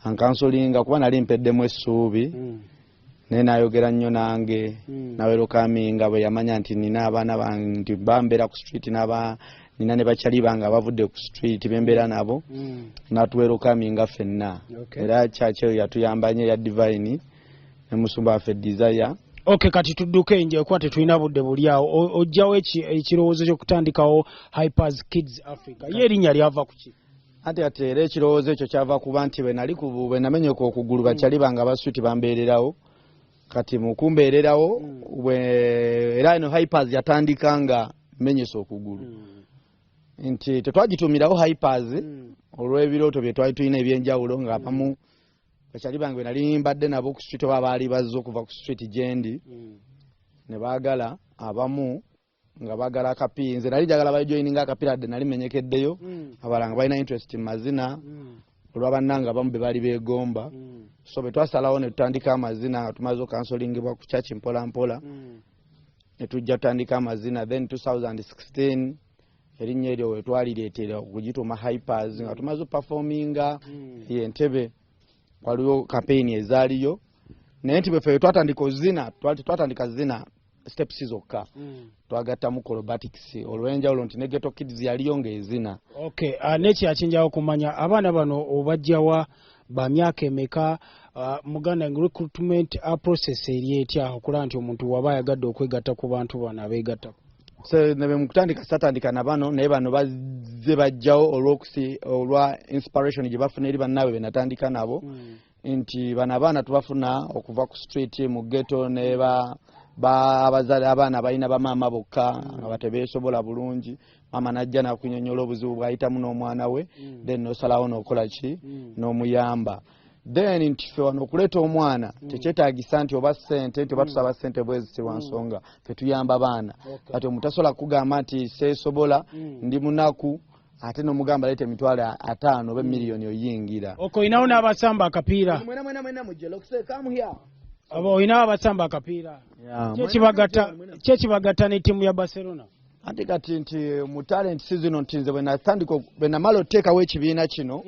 Speaker 12: ankansolinga kuba nali mpeddemu essuubi naye nayogera nnyo nange nawerokaminga bwe yamanya nti nina abaana bange bambeera ku street nina ne bakyali bange abavudde ku street bembeera nabo natuwerokaminga ffenna era kyaki eyo yatuyamba nnyo ya Divine ne Musumba waffe Desire.
Speaker 13: Okay, kati tudduke nje kuba tetulina budde buli awo ojjawo ekirowoozo ky'okutandikawo Hypers Kids Africa ye erinnya lyava ku ki?
Speaker 12: Ate era ekirowoozo ekyo kyava kuba nti bwe namenyeka okugulu bakyali bange abaswiti bambeererawo kati mukumbeererawo era eno Hypers yatandika nga menyesa okugulu nti tetwagitumirawo Hypers olw'ebirooto bye twali tulina ebyenjawulo nga abamu bakyali bange nali mbadde nabo ku street oba baali bazze okuva ku street gyendi ne baagala abamu nga baagala akapiira nze nali njagala bajoyininga akapiira dde nali menyekeddeyo abalanga balina interest mu mazina olw'abannanga abamu be baali beegomba so bwe twasalawo ne tutandika amazina nga tumaze okansolingibwa ku church mpola mpola ne tujja tutandika amazina then 2016 erinnya eryo we twalireetera okugituma Hypers nga tumaze performinga Entebbe waliwo campaign ezaaliyo naye nti bwe twatandika ozina twatandika zina steps zokka twagattamu acrobatics olw'enjawulo nti ne Ghetto Kids yaliyo ng'ezina.
Speaker 13: Okay, n'ekyakinjawo kumanya abaana bano obajjawa ba myaka emeka muganda recruitment process eri etya okulaba nti omuntu waba ayagadde okwegatta ku bantu bano abeegattako?
Speaker 12: So ne mukutandika satandika na bano naye bano bazze bajjawo olwa inspiration gye bafuna eri bannaabwe be natandika nabo nti bano abaana tubafuna okuva ku street mu ghetto ne abazadde abaana balina bamaama bokka nga batebeesobola bulungi maama najja nakunyonyola obuzibu bw'ayitamu n'omwana we then n'osalawo n'okola ki n'omuyamba then nti ffe wano okuleeta omwana tekyetaagisa nti oba ssente nti oba tusaba ssente bwezi lwa nsonga ffe tuyamba baana kati omutasobola kugamba nti seesobola ndi munaku ate n'omugamba leeta emitwalo 5 oba miliyoni oyingira.
Speaker 13: Oyinawo n'abasamba akapiira oyinawo abasamba akapiira kyekibagatta ne ttiimu ya Barcelona?
Speaker 12: Ate kati nti mu talent season nti nze bwe namala oteekawo ekibiina kino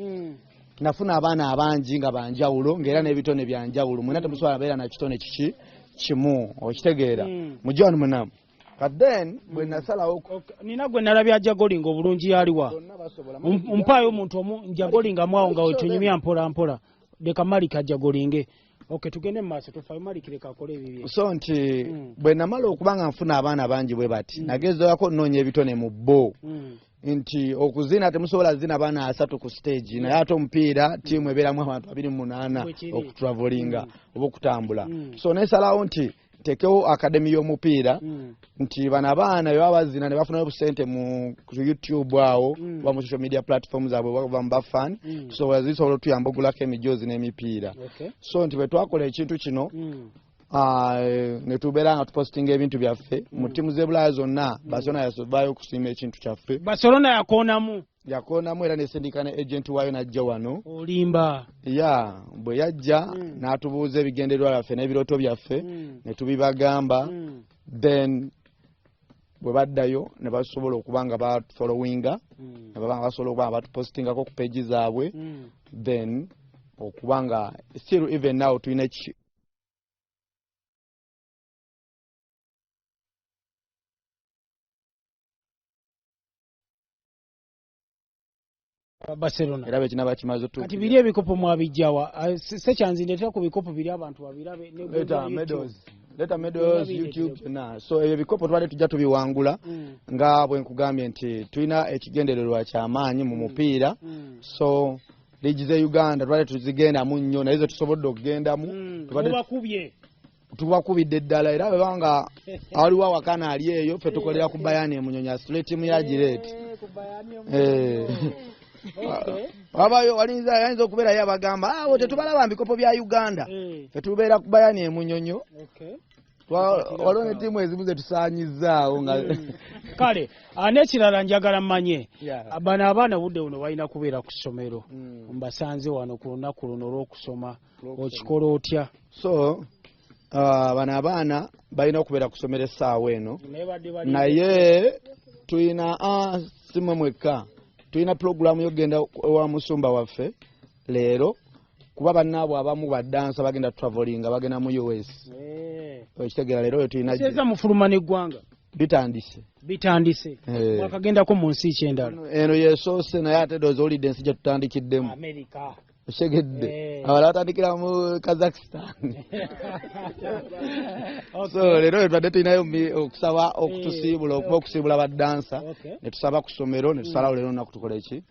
Speaker 12: nafuna abaana abangi nga banjawulo ng'era n'ebitone byanjawulo mwena temusobola beera na kitone kiki kimu okitegeera mujja wano munamu kati then bwe nasalawo
Speaker 13: nina gwe nalabya ajagolinga obulungi yaliwa mpaayo omuntu omu njagolinga mwawo nga wetunyumya mpola mpola leka Malika ajagolinge. Okay, tugende mu maaso tufayo Malika leka akole ebibye
Speaker 12: so nti bwe namala okuba nga nfuna abaana bangi bwe bati nagezaako nnoonya ebitone mu bbo nti okuzina temusobola zina baana 3 ku stage naye ate omupiira ttiimu ebeeramu abantu 28 okutravolinga oba okutambula so nesalawo nti tekewo akademi y'omupiira nti bano abaana bwe babazina ne bafunayo obusente mu YouTube awo oba mu social media platforms zaabwe bava mu bafan zisobola otuyamba ogulako emijoozi n'emipiira so nti bwe twakola ekintu kino ne tubeera nga tupostinga ebintu byaffe mu ttiimu z'ebulaya zonna Barcelona yasobaayo okusiima ekintu kyaffe.
Speaker 13: Barcelona yakoonamu era nesindika ne agent waayo najja wano olimba
Speaker 12: bwe yajja n'atubuuza ebigendererwa byaffe n'ebirooto byaffe ne tubibagamba then bwe baddayo ne basobola okuba nga bafollowinga ne baba nga basobola okuba nga batupostingako ku page zaabwe then okuba nga still even now tulina
Speaker 13: Barcelona
Speaker 12: era bekina bakimaze tu
Speaker 13: kati biri ebikopo mwabijjawa sekyanzindeetera ku bikopo biri abantu babirabe
Speaker 12: leta medals YouTube na so ebikopo twali tujja tubiwangula nga bwe nkugambye nti tulina ekigendererwa ky'amaanyi mu mupiira so ligi ze Uganda twali tuzigenda mu nnyo naye tusobodde okugendamu tubakubidde ddala era bwebanga aliwo awakana ali eyo ffe tukolera ku Bayani emunyonya straight mu ya Gireti wabayo walinza yayinza okubeerayo abagamba awo tetubalaba mbikopo bya Uganda tetubeera kubayani emunyonyo waliwo ne ttiimu ezimu zetusaanyizaawo
Speaker 13: kale n'ekirala njagala mmanye bano abaana budde buno balina kubeera ku ssomero mbasanze wano ku lunaku luno olw'okusoma okikola otya
Speaker 12: so bano abaana balina okubeera ku ssomero essaawa eno naye tulina simwe mwekka tulina pulogulaamu yogenda wa musumba waffe leero kuba bannaabwe abamu baddansa bagenda travelinga bagenda mu US okitegeera leero tulina
Speaker 13: seza mufuluma n'eggwanga
Speaker 12: bitandise
Speaker 13: wakagendako mu nsi kyendala
Speaker 12: eno yesoose naye ate doozi olidde ensi gye tutandikiddemu otegedde abala batandikira mu Kazakhstan so leero tubadde tulinayo okusaba okutusiibula okuba okusiibula baddansa ne tusaba ku ssomero ne tusalawo leero naku tukola eki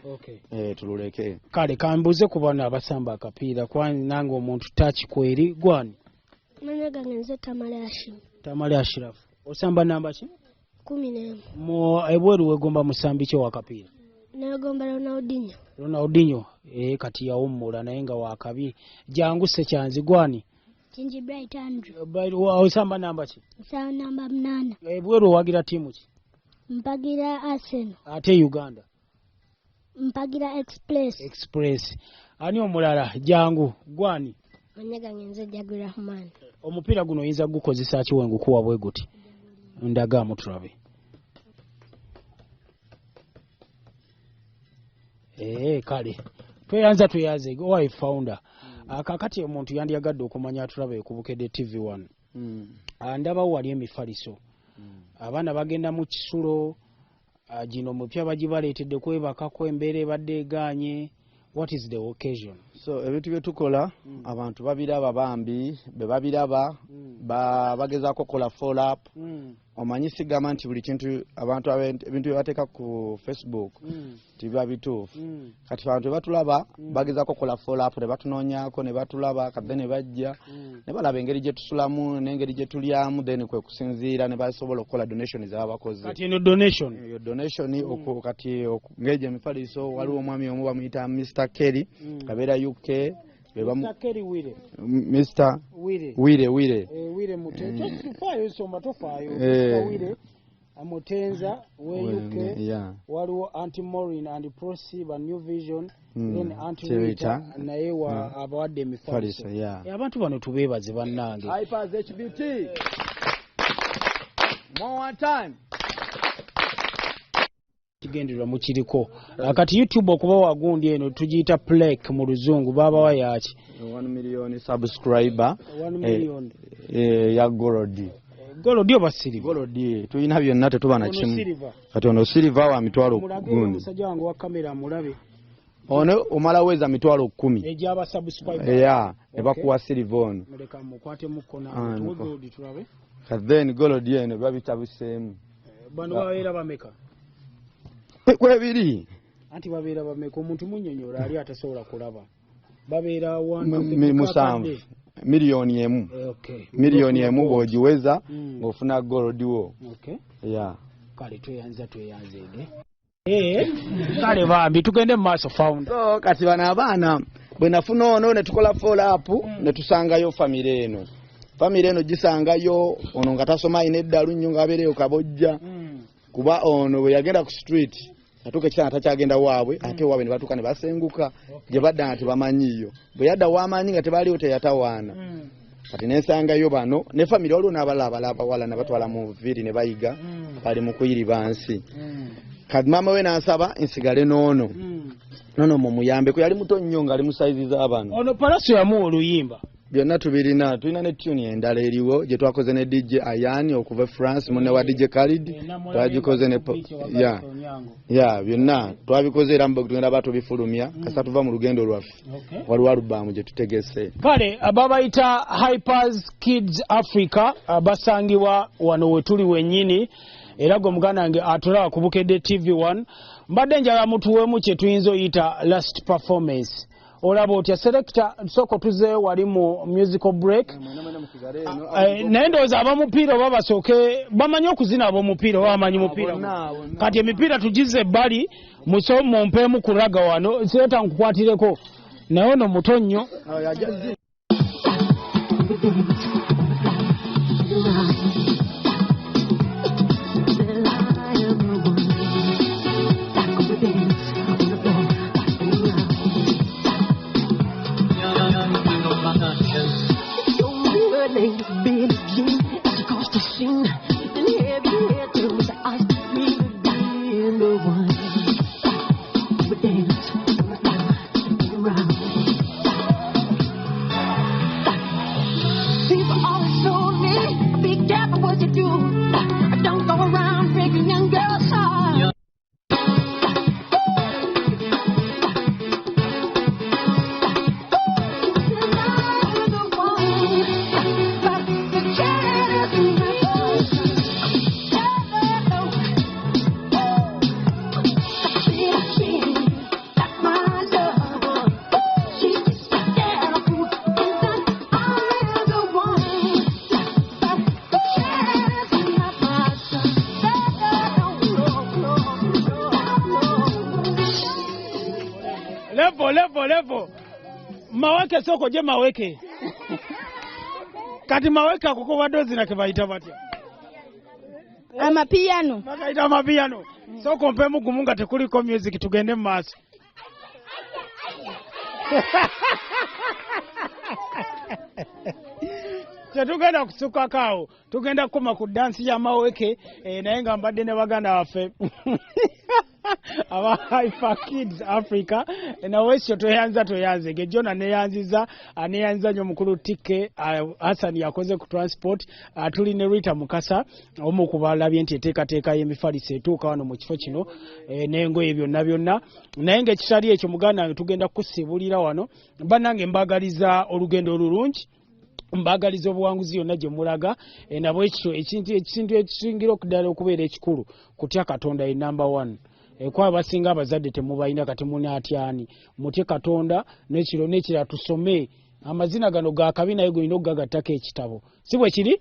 Speaker 12: tululeke
Speaker 13: kale kambuze ku bano abasamba akapiira kwani nange omuntu takikweri gwani
Speaker 14: manya gange nze
Speaker 13: Tamale Ashirafu osamba namba ki
Speaker 14: 11
Speaker 13: mu ebweru wegomba musambi kye wakapiira
Speaker 14: negomba
Speaker 13: Ronaldinho kati yawummula naye nga wakabi jangu sekyanzi gwani
Speaker 14: Kinji Bright Andrew
Speaker 13: osamba namba ki
Speaker 14: namba 8
Speaker 13: ebweru wagira timu ki
Speaker 14: mpagira Arsenal
Speaker 13: ate Uganda
Speaker 14: mpagira Express
Speaker 13: ani omulala jangu gwani
Speaker 14: manyaga ngenze Jagurahman
Speaker 13: omupiira guno oyinza gukozesa ki wengu kuwa bwe guti ndaga mutulabe kale tweyanze owa founder kakati omuntu yandiyagadde okumanya atulabe ku Bukedde TV1 ndaba wali emifaliso abaana bagenda mu kisulo gino mupya bagibaleetedde kwebakako embeera ebadde eganye what is the occasion
Speaker 12: so ebintu bye tukola abantu babiraba bambi be babiraba bagezaako kola follow up omanyi sigamba nti buli kintu abantu ebintu bye bateeka ku Facebook tibiba bituufu kati abantu batulaba bagezaako kola follow up ne batunoonyaako ne batulaba kadde ne bajja ne balaba engeri gye tusulamu n'engeri gye tulyamu then kwe kusinziira ne basobola okukola donation z'aba bakozi
Speaker 13: kati eno donation
Speaker 12: kati ng'egyo emifaliso waliwo omwami omu bamuyita Mr. Kelly abeera UK Mr.
Speaker 13: Wire mutefayo soma tofayo Wire amutenza we UK waliwo Anti Maureen and Prosi ba New Vision then Anti Rita naye wa abawadde emifaliso abantu bano tubeebaze bannange
Speaker 12: Hypers HBT more time
Speaker 13: kigenderwa mu kiriko kati YouTube okuba wagundi eno tugiyita plek mu luzungu baba wayaki
Speaker 12: 1 million subscriber
Speaker 13: 1 million
Speaker 12: ya Golodi
Speaker 13: oba silver
Speaker 12: Golodi tulina byonna tetuba na kimu kati ono silver wa mitwalo gundi
Speaker 13: musajja wange wa kamera mulabe
Speaker 12: ono omala weza mitwalo 10
Speaker 13: ejaba subscriber
Speaker 12: ne bakuwa silver ono
Speaker 13: muleka mukwate mukona Golodi tulabe
Speaker 12: then Golodi eno babitabuseemu
Speaker 13: bano babeera bameka
Speaker 12: kwebiri
Speaker 13: anti babeera bameka omuntu munnyonnyola ali atasobola kulaba babeera
Speaker 12: musanvu miliyoni emu miliyoni emu bw'ogiweza ng'ofuna Golodi wo
Speaker 13: kale tweyanzege kale bambi tugende mu maaso founder
Speaker 12: so kati bano abaana bwe nafuna ono ne tukola follow up ne tusangayo famire eno gisangayo ono nga tasoma ine eddalu nnyo ng'abeereyo kabojja kuba ono bwe yagenda ku street atuuka ekitanda takyagenda waabwe ate waabwe ne batuuka ne basenguka gye badda nga tebamanyiyo bwe yadda w'amaanyi nga tebaliwo teyatawaana kati nensangayo bano ne famire waliwo n'abalala abawala ne batwala mu viri ne bayiga bali mu kuyiriba nsi kati maama we n'ansaba nsigale n'ono mumuyambeko yali muto nnyo ng'ali mu sayizi z'abano
Speaker 13: ono palaso yamuwa oluyimba
Speaker 12: byonna tubirina tulina ne tune endala eriwo gye twakoze ne DJ Ayani okuva France munne wa DJ Khalid twagikoze ne byonna twabikoze era tugenda batubifulumya kasa tuva mu lugendo lwaffe waliwo alubamu gye tutegese
Speaker 13: kale ababayita Hypers Kids Africa basangibwa wano we tuli wennyini era gwe muganda wange atulaba ku Bukedde TV1 mbadde njala mutuweemu kye tuyinza oyita last performance olaba otya selector soko tuze wali mu musical break naye ndowooza abamupiira oba basooke bamanyi okuzina ab'omupiira oba bamanyi mupiira kati emipiira tugize ebbali muso mumpeemu kulaga wano seeta nkukwatireko naye ono muto nnyo levo maweke soko je maweke kati maweke akoko wadozi na kebaita batya
Speaker 3: amapiano
Speaker 13: bakaita amapiano soko mpe mugumunga tekuliko music tugende mu maaso tetugenda kusuka kawo tugenda kukoma ku dansi ya maweke naye nga mbadde ne baganda baffe aba Hyper Kids Africa nawe ekyo toyanze gejona neyanziza nnyo mukulu Tike Hassan yakoze ku transport tuli ne Rita Mukasa omu kubalabye nti eteekateeka y'emifaliso etuuka wano mu kifo kino n'engoye byonna naye ng'ekitali ekyo muganda tugenda kusibulira wano bannange mbagaliza olugendo olulungi mbagaliza obuwanguzi yonna gye mulaga nabwe ekyo ekintu ekisingira okuddala okubeera ekikulu kutya Katonda ye number 1 kwa abasinga abazadde temubalina kati munatyani mutye Katonda n'ekiro n'ekira tusome amazina gano ga kabi naye golina okugagattako ekitabo si bwe kiri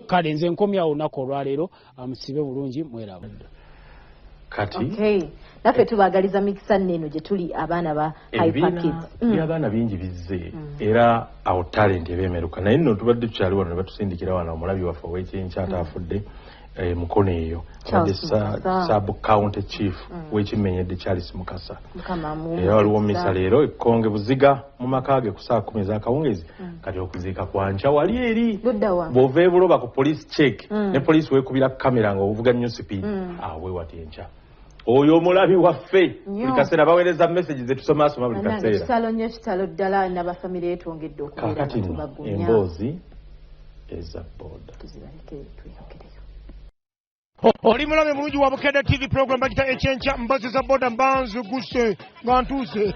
Speaker 13: kale nze nkomya olunaku olwaleero amusibe bulungi mweraba
Speaker 2: kati
Speaker 1: naffe tubagaliza mikisa neno gye tuli abaana ba Hyper Kids
Speaker 2: abaana bingi bizze era awo talent ebeemeruka naye nno tubadde tukyali wano ne batusindikira wano omulabi waffe ow'ekyenkya ataafudde mukono eyo sub county chief w'ekimenyedde Charles Mukasa era waliwo misa leero ekkonge buziga mu maka ge ku saa 10 ez'akawungezi kati okuziika kwanca wali eri bw'ova ebuloba ku police check ne police weekubira kamera nga ovuga nnyo speed awe wati enca oyo omulabi waffe buli kaseera baweereza message zetusomasoma buli kaseera
Speaker 1: kitalo nnyo kitalo ddala n'abafamire yetwongedde okubeera
Speaker 2: kakati emboozi eza boda
Speaker 15: oli mulabe mulungi wa Bukedde TV program bagita ekyenkya mbazi za boda mbanzu guse nga ntuuse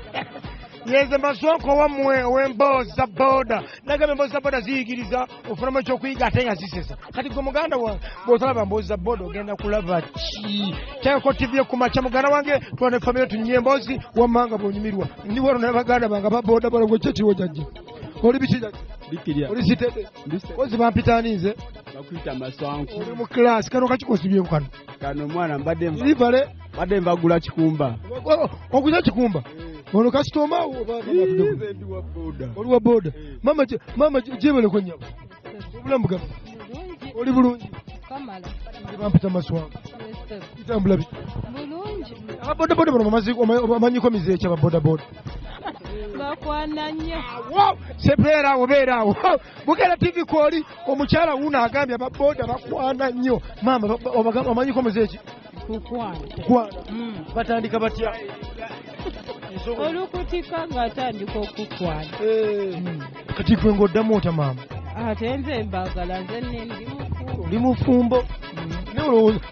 Speaker 15: yeze masonko wamwe w'emboozi za boda nagambe emboozi za boda ziyigiriza ofunamu ekyokuyiga ate nga zisesa kati gwe muganda wange bw'otalaba mboozi za boda ogenda kulaba ki kyako TV kumakya muganda wange twana famire tunywe emboozi wammanga bw'onyumirwa ndi wano n'abaganda bange ba boda balogwe kyetiwo jajja oli biki jajja bikirya oli sitede kozi bampitanize bakwita maswanku oli mu class kano kakikosibye kano kano mwana mbadde livale badde mbagula kikumba okuza kikumba ono kasitoma oli wa boda mama jebele ko nyama obulamu gamu oli bulungi kamala bampita maswanku itambula biki bulungi ababoda boda bano amanyiko mizeeki ababoda boda bakwananya wow sepera obera Bukedde TV koli omukyala wuno agambye ababoda bakwana nnyo mama amanyiko muzeeki kukwana batandika batya
Speaker 3: olukutika ng'atandika okukwana
Speaker 15: kati gwe ng'oddamu ota maama
Speaker 3: ate nze mbagala nze
Speaker 15: ndi mufumbo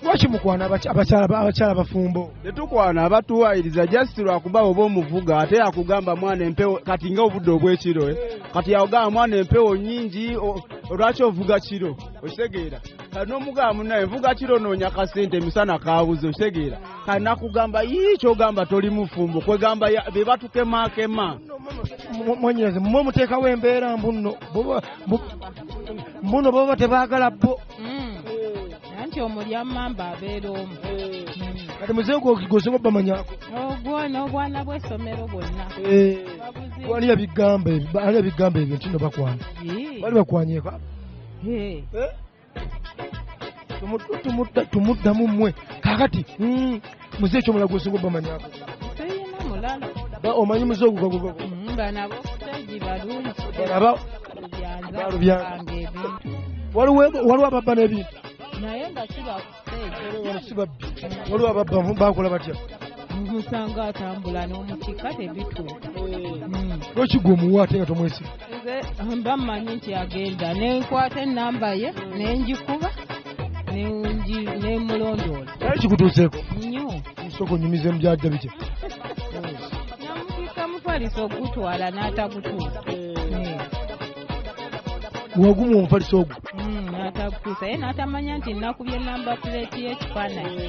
Speaker 15: lwaki mukwana abakyala bafumbo
Speaker 16: tetukwana abatuwayiriza just lwakuba oba omuvuga ate yakugamba mwana empewo kati nga obudde obw'ekiro kati yagamba mwana empewo nyingi olwaki ovuga kiro okitegeera kati n'omugamba munaye nvuga kiro noonya kasente misana kabuze okitegeera kati nakugamba kyogamba toli mufumbo kwegamba be batukemakema
Speaker 15: mwanyiraze mmwe muteekawo embeera mbuno baba tebaagala bo
Speaker 3: nti omulya mamba abeera omu
Speaker 15: kati muzeeyo gwosinga bamanyako
Speaker 3: n'obwana bw'essomero bwonna
Speaker 15: waliya bigambo ebyo nti no bakwana bali bakwanyeko tumuddamu mmwe kakati muzeeyo kyomulala gwosinga bamanyako
Speaker 3: siyina mulala
Speaker 15: omanyi muzeeyo gugagugago
Speaker 3: banabo stage balungi
Speaker 15: waliwo ababba n'ebintu
Speaker 3: naye nga siba
Speaker 15: waliwo ababba bakola batya
Speaker 3: musanga atambula n'omukiika tebituuka
Speaker 15: lwaki gwe omuwa ate nga tomwesiga
Speaker 3: mba mmanyi nti agenda nenkwata ennamba ye nenjikuba nemulondoola
Speaker 15: naye kikutuuseeko
Speaker 3: nnyo
Speaker 15: nsooka onyumiza emujajja bitya
Speaker 3: namukiika mufaliso ogutwala n'atagutuusa
Speaker 15: wagumu omufaliso ogwo
Speaker 3: n'atagutuusa ye n'atamanya nti nakubye ennamba puleeti y'ekifaananyi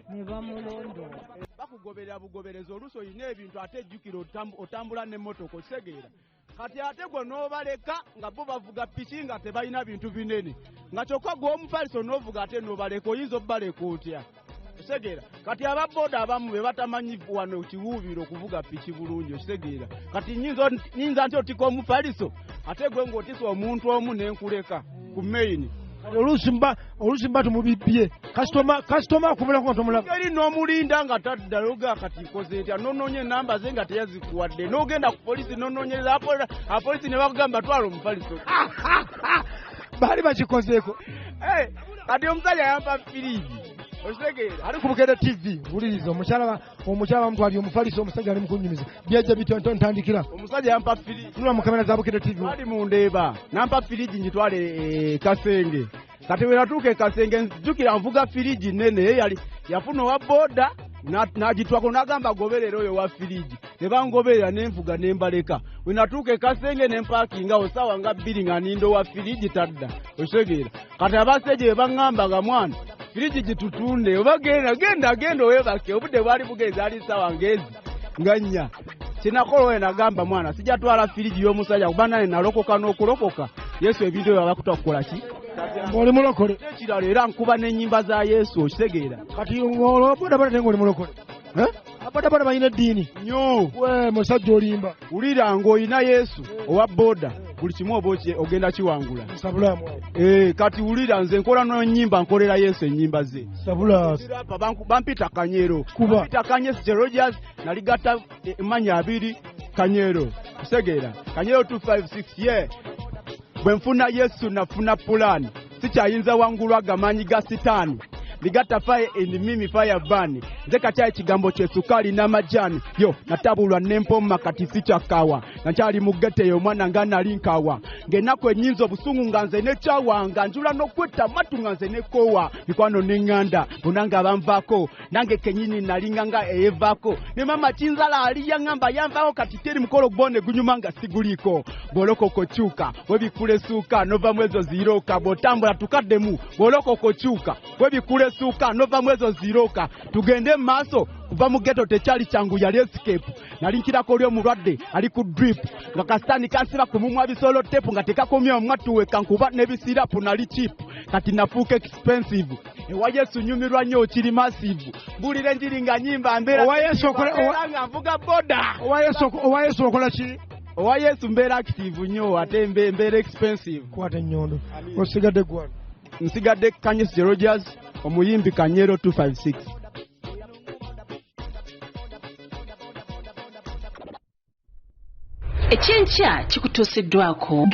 Speaker 3: ne bamulondoola
Speaker 16: bakugoberera bugobereza oluusi olina ebintu ate ejjukira otambula n'emmotoka osegeera kati ate gwe n'obaleka nga bo bavuga piki nga tebalina bintu binene nga kyokka gw'omufaliso n'ovuga ate n'obaleka oyinza obbaleka otya osegeera kati ababooda abamu be batamanyi wano kiwuubira okuvuga piki bulungi osegeera kati nyinza nti otika omufaliso ate gwe ng'otisa omuntu omu n'enkuleka ku maini
Speaker 15: oluusi mba tumubibbye kasitoma akubulako nga tomulaba
Speaker 16: eri n'omulinda nga taddaloga kati nkoze ntya nonoonya ennamba ze nga teyazikuwadde n'ogenda ku polisi nonoonyereza apolisi ne bakugamba twala omufaliso
Speaker 15: baali bakikozeeko
Speaker 16: kati omusajja yampa firiigi osegeera
Speaker 15: ali ku Bukedde TV wuliriza omukyala bamutwalye omufaliso omusajja ali mukunyumiza byajja bitantandikira
Speaker 16: omusajja yampa firiigi
Speaker 15: nula mu kamera za Bukedde TV
Speaker 16: ali mundeeba nampa firiigi njitwale Kasenge kati we natuuka e Kasenge njukira nvuga firiigi nene ye yafuna owa booda n'agitwako n'agamba goberera oyo wa firiigi ne bangoberera n'envuga n'embaleka we natuuka e Kasenge ne mpaakingawo ssaawa nga 2 nga nindo wa firiigi tadda osegeera kati abasajja be baŋŋamba nga mwana firiji gitutunde oba genda webake obudde bwali bugenza ali ssaawa ngezi nga 4 kinakola oyo nagamba mwana sijatwala firiji y'omusajja kuba naye nalokoka n'okulokoka Yesu ebintu ebyo abakuta kukola ki
Speaker 15: oli mulokole
Speaker 16: ekirala era nkuba n'ennyimba za Yesu okitegeera
Speaker 15: kati bodaboda tenga oli mulokole bodaboda balina eddiini
Speaker 16: nnyo
Speaker 15: we musajja olimba
Speaker 16: wulira ng'olina Yesu owa boda buli kimu oba ogenda kiwangula
Speaker 15: sabulamu
Speaker 16: kati wulira nze nkola n'ennyimba nkolera Yesu ennyimba ze
Speaker 15: sabula
Speaker 16: bampita Kanyero
Speaker 15: kuba
Speaker 16: bampita Kanyesi Rogers naligatta emanya 2 Kanyero kusegeera Kanyero 256 bwe nfuna Yesu nafuna pulani sikyayinza wangulwa gamanyi ga sitaani ligata fire and mimi fire burn nze kachai kigambo kyesukali n'amajani yo natabulwa n'empoma kati sikyakawa nakyali mugete yo mwana nga nali nkawa ng'ennaku ennyinza obusungu nga nze nekyawa nga njula n'okwetta matu nga nze nekowa mikwano n'eŋŋanda bonanga banvaako nange kenyini nalinga nga eyevaako ne mama kinzala ali yaŋŋamba yanvaako kati teri mukolo gbone gunyuma nga siguliko bwolokokokyuka webikulesuuka nova mwezo ziroka bw'otambula tukaddemu bwolokokokyuka webikule suka nova mwezo ziroka tugende maaso kuva mu ghetto tekyali kyangu yali escape nali nkirako oli omulwadde ali ku drip nga kasitani kansiba ku mumwa bisolo tepu nga tekakomye omwattuwe kankuba n'ebisirapu nali cheap kati nafuuka expensive ewa Yesu nyumirwa nnyo okiri massive bulira enjiri nga nyimba mbeera nga nvuga boda
Speaker 15: owa Yesu okola ki
Speaker 16: owa Yesu mbeera active nnyo ate mbeera expensive
Speaker 15: kwata ennyondo osigadde gwana
Speaker 16: nsigadde Kanyesi Rogers omuyimbi Kanyero 256
Speaker 17: ekyenkya kikutuusiddwako